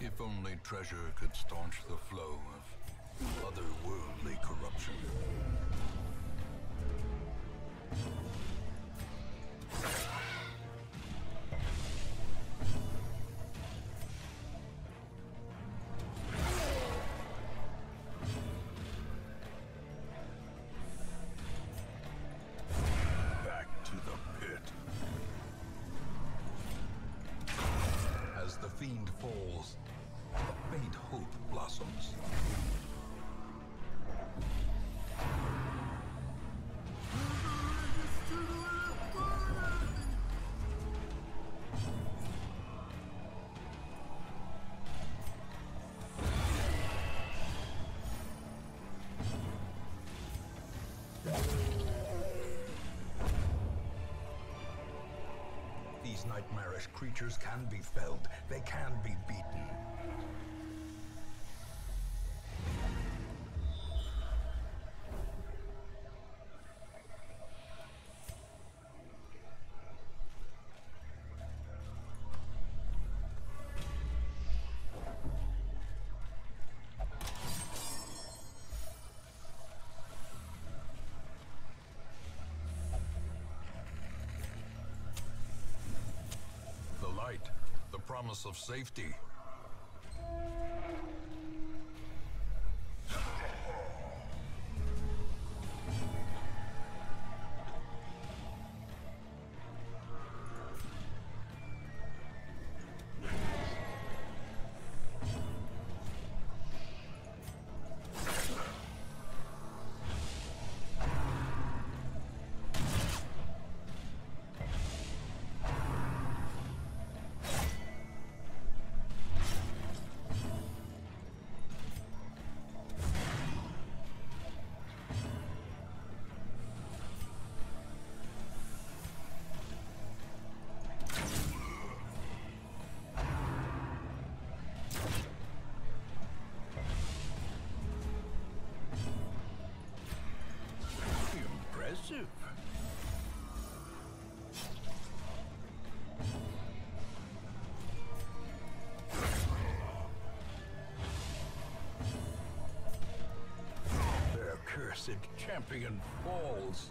If only treasure could staunch the flow of otherworldly corruption. Back to the pit. As the fiend falls, a faint hope blossoms. These nightmarish creatures can be felled. They can be beaten. The light, the promise of safety. Impressive. Their cursed champion falls.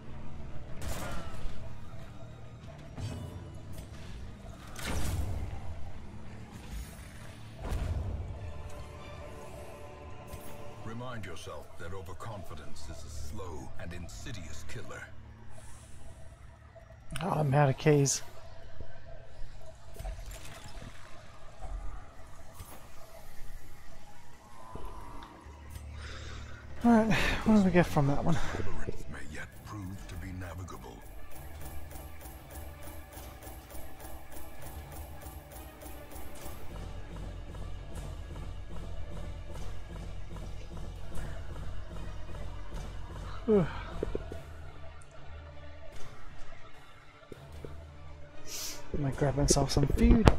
Remind yourself that overconfidence is a slow and insidious killer. Oh, I'm out of keys. Alright, what do we get from that one? Labyrinth may yet prove to be navigable. Might grab myself some food.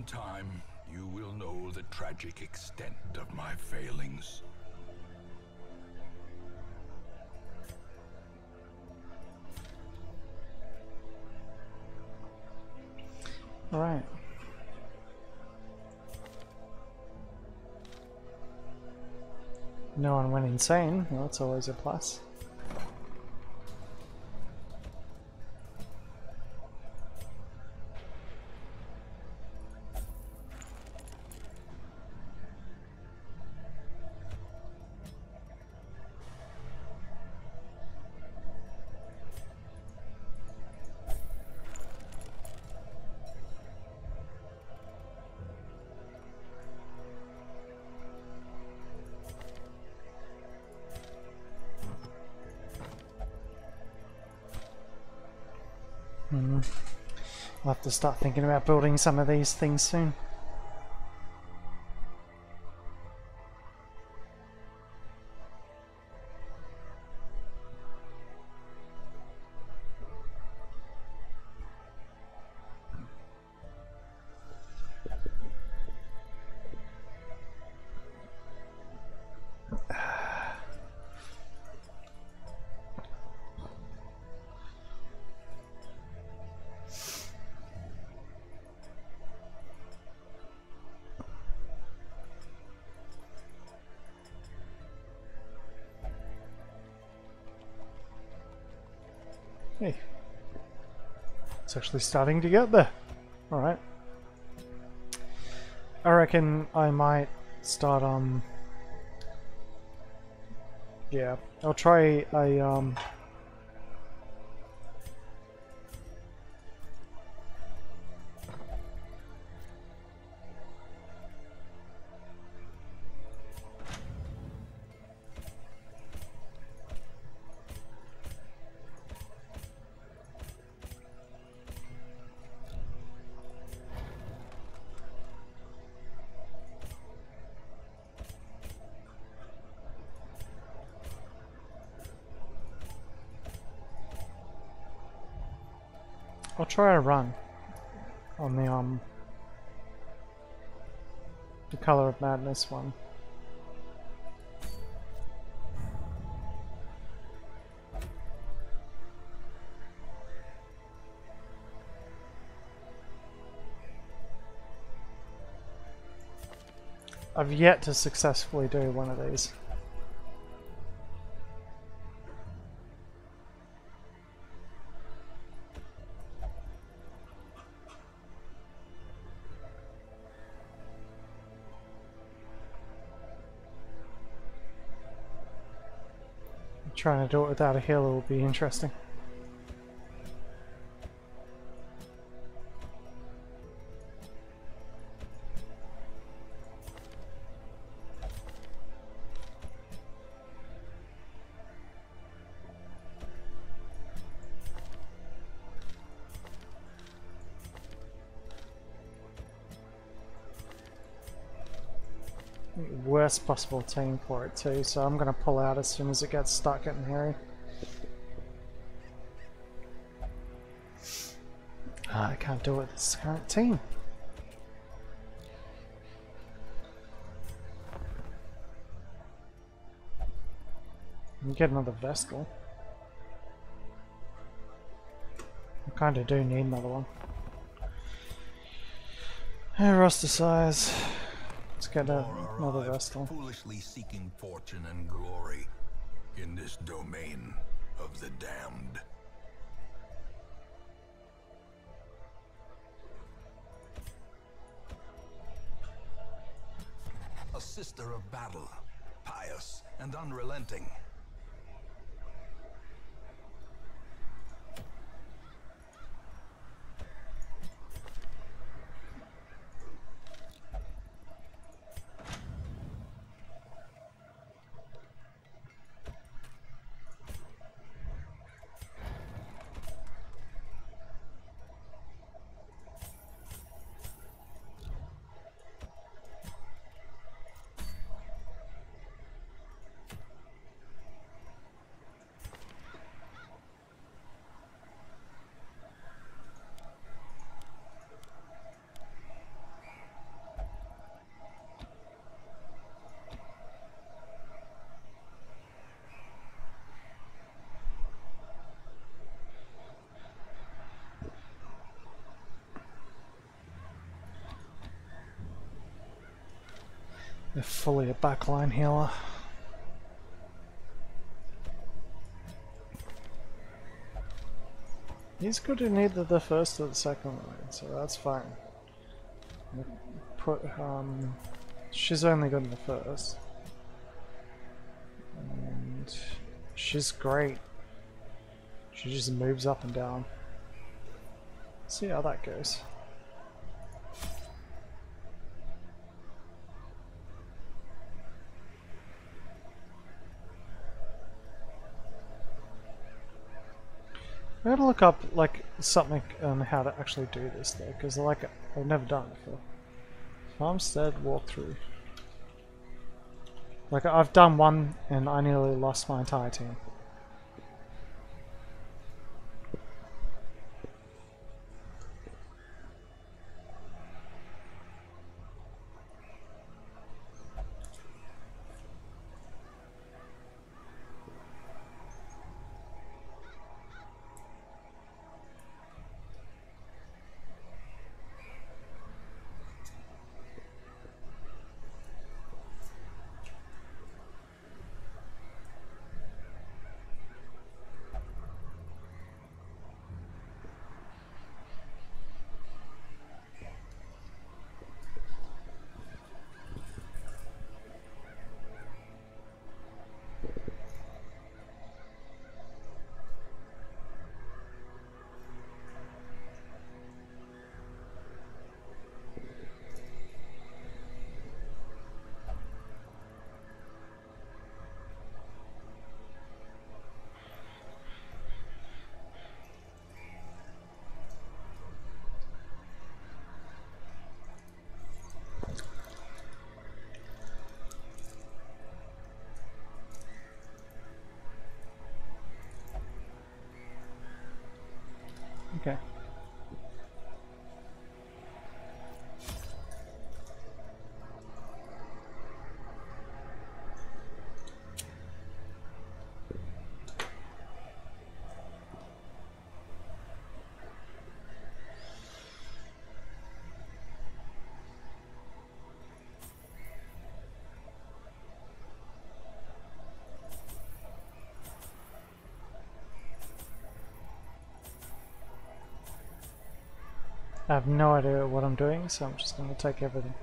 In time, you will know the tragic extent of my failings. All right. No one went insane. Well, that's always a plus. I'll have to start thinking about building some of these things soon. Hey, it's actually starting to get there. Alright. I reckon I might start, yeah, I'll try a, I'll try a run on the Color of Madness one. I've yet to successfully do one of these. Trying to do it without a healer will be interesting. Worst possible team for it too, so I'm going to pull out as soon as it gets stuck getting hairy. I can't do it with this current team. Get another Vestal. I kind of do need another one. Hey, roster size. Let's get another Vestal. Foolishly seeking fortune and glory in this domain of the damned. A sister of battle, pious and unrelenting. They're fully a backline healer. He's good in either the first or the second line, so that's fine. Put she's only good in the first. And she's great. She just moves up and down. See how that goes. I gotta look up like something on how to actually do this though, because like I've never done it before. Farmstead walkthrough. Like I've done one and I nearly lost my entire team. Okay. I have no idea what I'm doing, so I'm just going to take everything.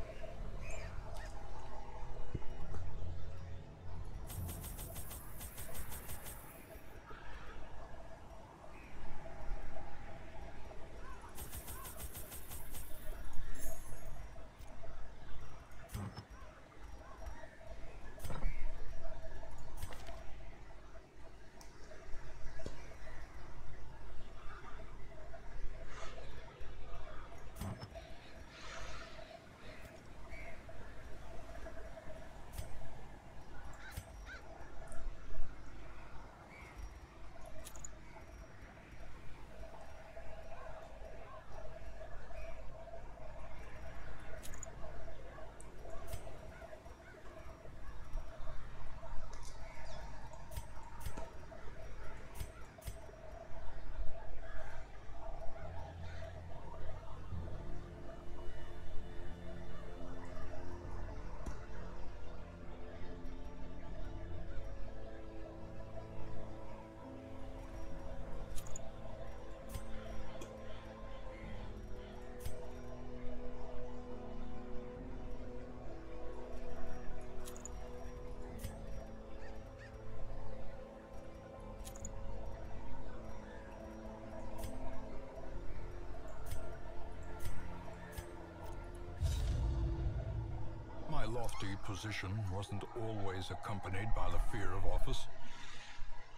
My lofty position wasn't always accompanied by the fear of office.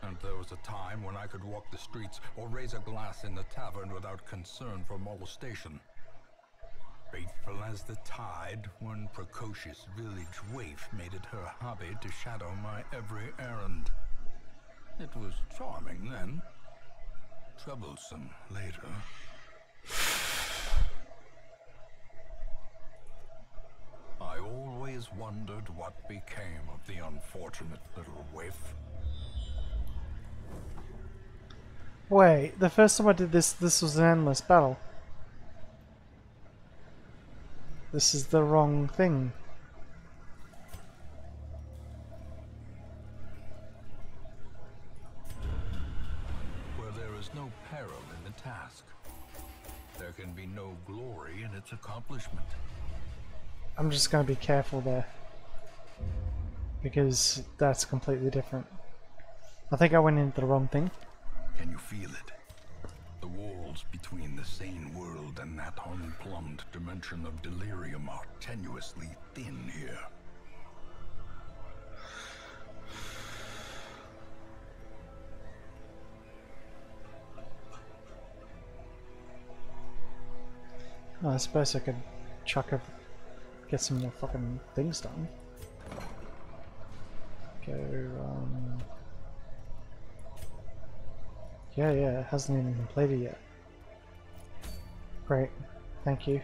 And there was a time when I could walk the streets or raise a glass in the tavern without concern for molestation. Faithful as the tide, one precocious village waif made it her hobby to shadow my every errand. It was charming then, troublesome later. I always wondered what became of the unfortunate little waif. Wait, the first time I did this was an endless battle. This is the wrong thing. peril in the task. There can be no glory in its accomplishment. I'm just going to be careful there, because that's completely different. I think I went into the wrong thing. Can you feel it? The walls between the sane world and that unplumbed dimension of delirium are tenuously thin here. Oh, I suppose I could get some more fucking things done. Go, yeah, it hasn't even completed yet. Great, thank you.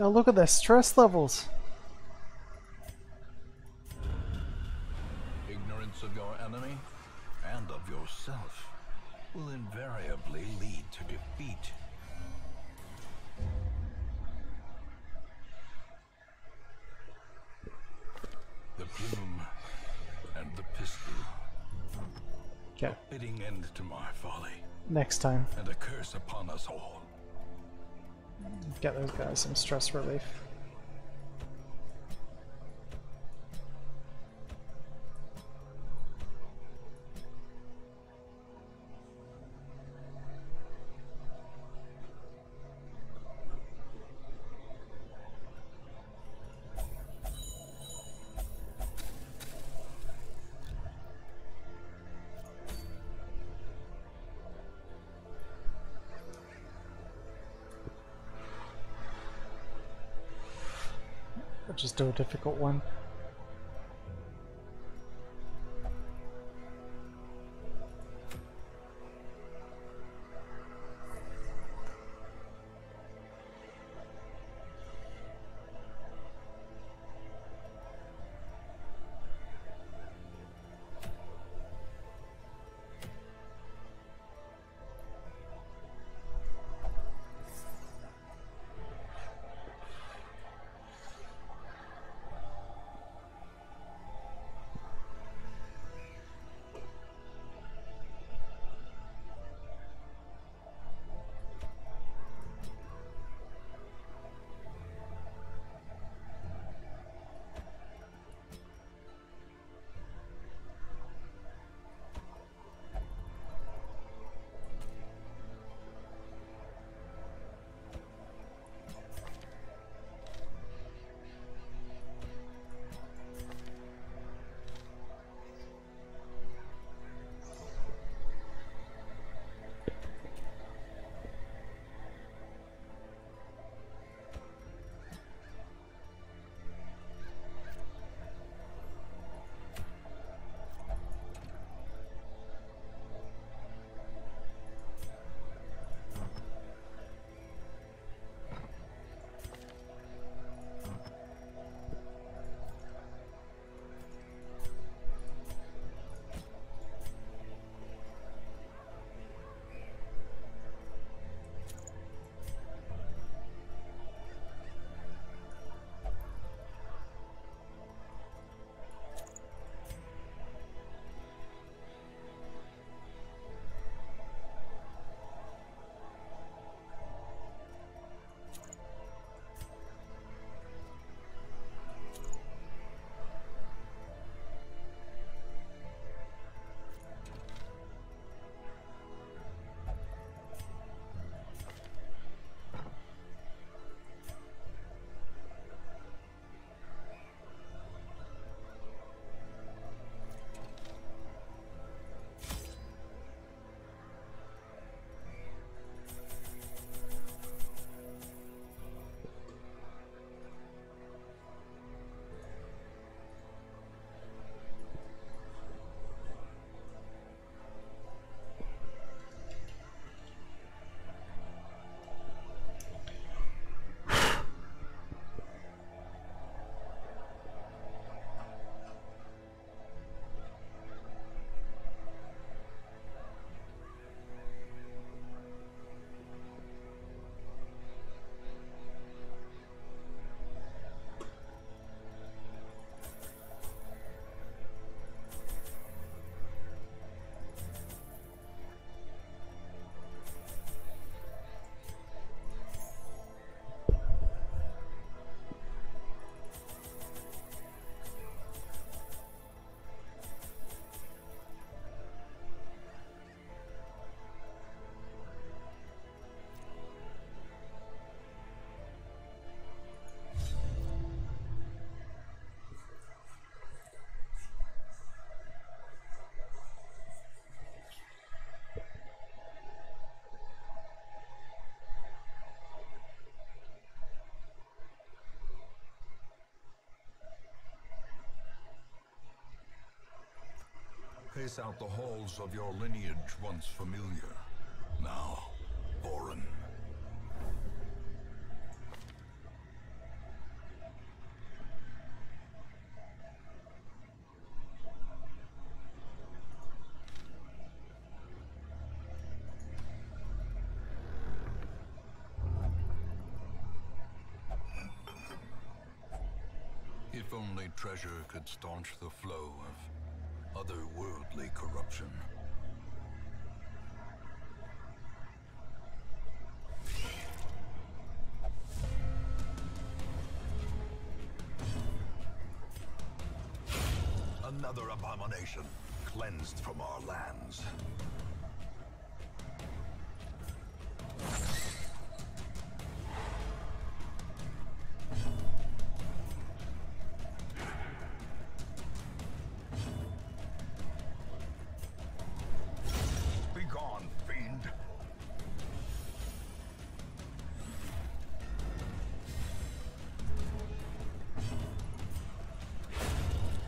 Oh, look at their stress levels. Ignorance of your enemy and of yourself will invariably lead to defeat. The plume and the pistol. Okay, A fitting end to my folly, next time. and a curse upon us all. Get those guys some stress relief. I'll just do a difficult one. trace out the halls of your lineage once familiar, now foreign. If only treasure could staunch the flow of otherworldly corruption. Another abomination, cleansed from our lands.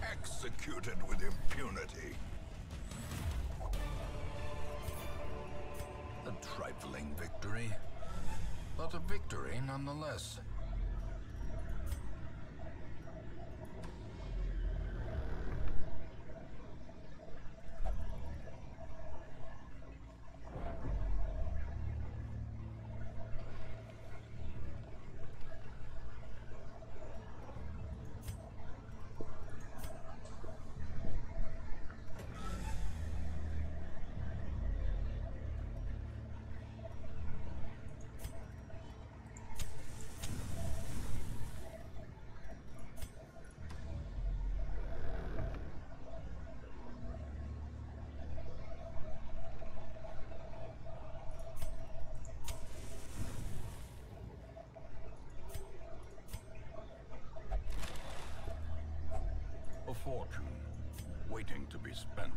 Executed with impunity. A trifling victory, but a victory nonetheless. A fortune, waiting to be spent.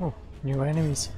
Oh, new enemies.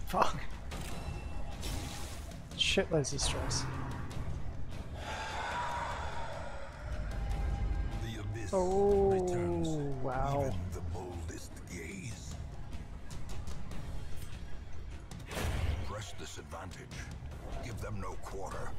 Fuck. Shitloads of stress. The abyss Oh, returns. wow. Even the boldest gaze. Press this advantage. Give them no quarter.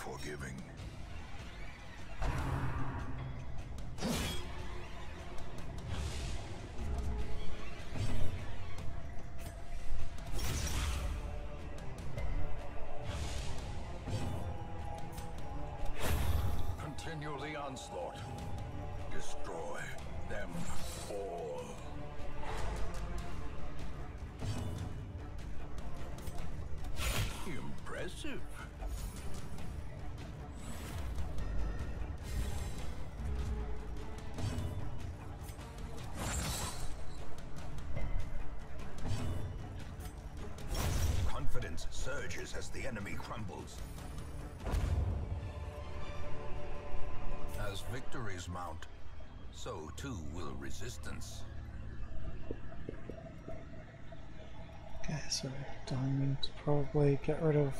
forgiving. Continue the onslaught. Destroy them all. Impressive. Confidence surges as the enemy crumbles. As victories mount, so too will resistance. Okay, so diamond to probably get rid of.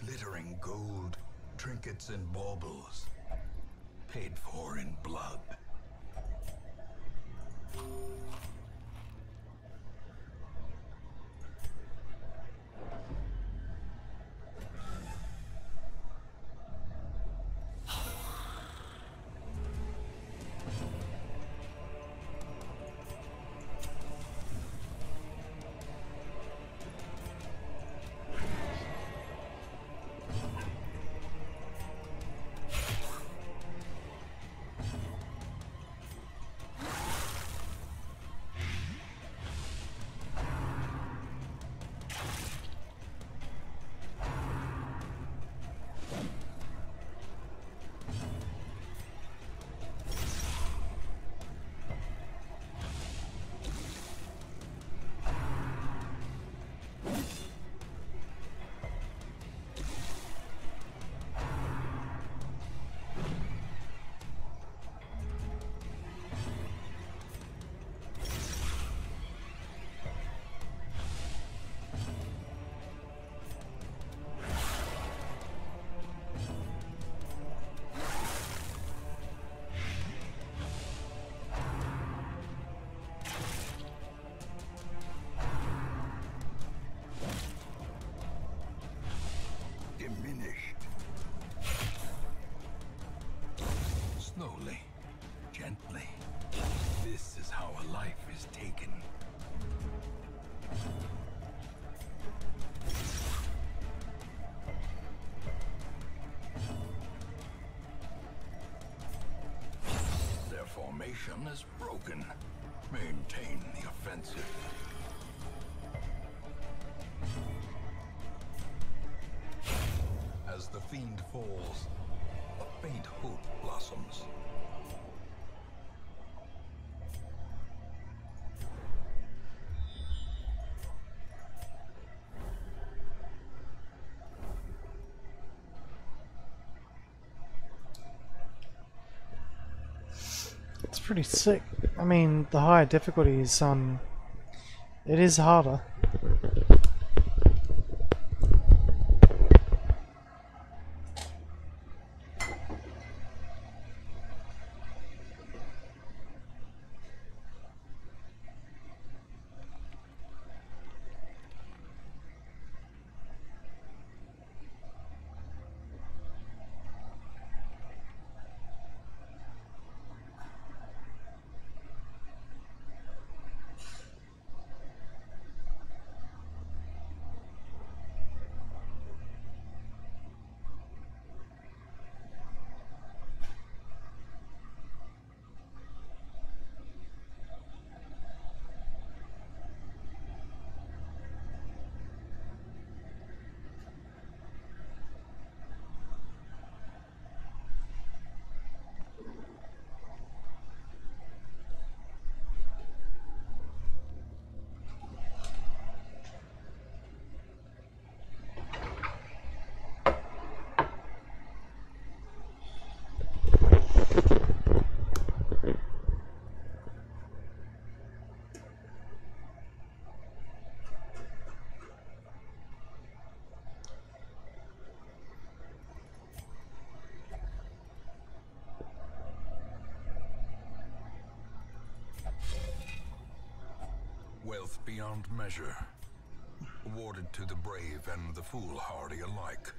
Glittering gold, trinkets and baubles, paid for in blood. Slowly, gently. This is how a life is taken. Their formation is broken. Maintain the offensive. As the fiend falls, a faint hope blossoms. It's pretty sick. I mean, the higher difficulty is it is harder. Wealth beyond measure, awarded to the brave and the foolhardy alike.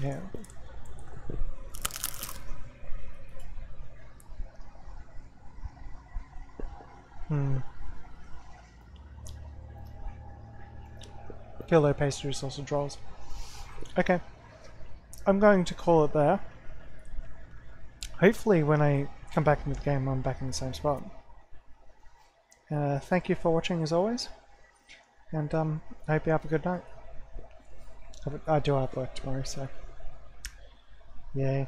Yeah. Kilo pastry sausage rolls. Okay. I'm going to call it there. Hopefully when I come back into the game I'm back in the same spot. Thank you for watching as always. And I hope you have a good night. I do have work tomorrow, so yay.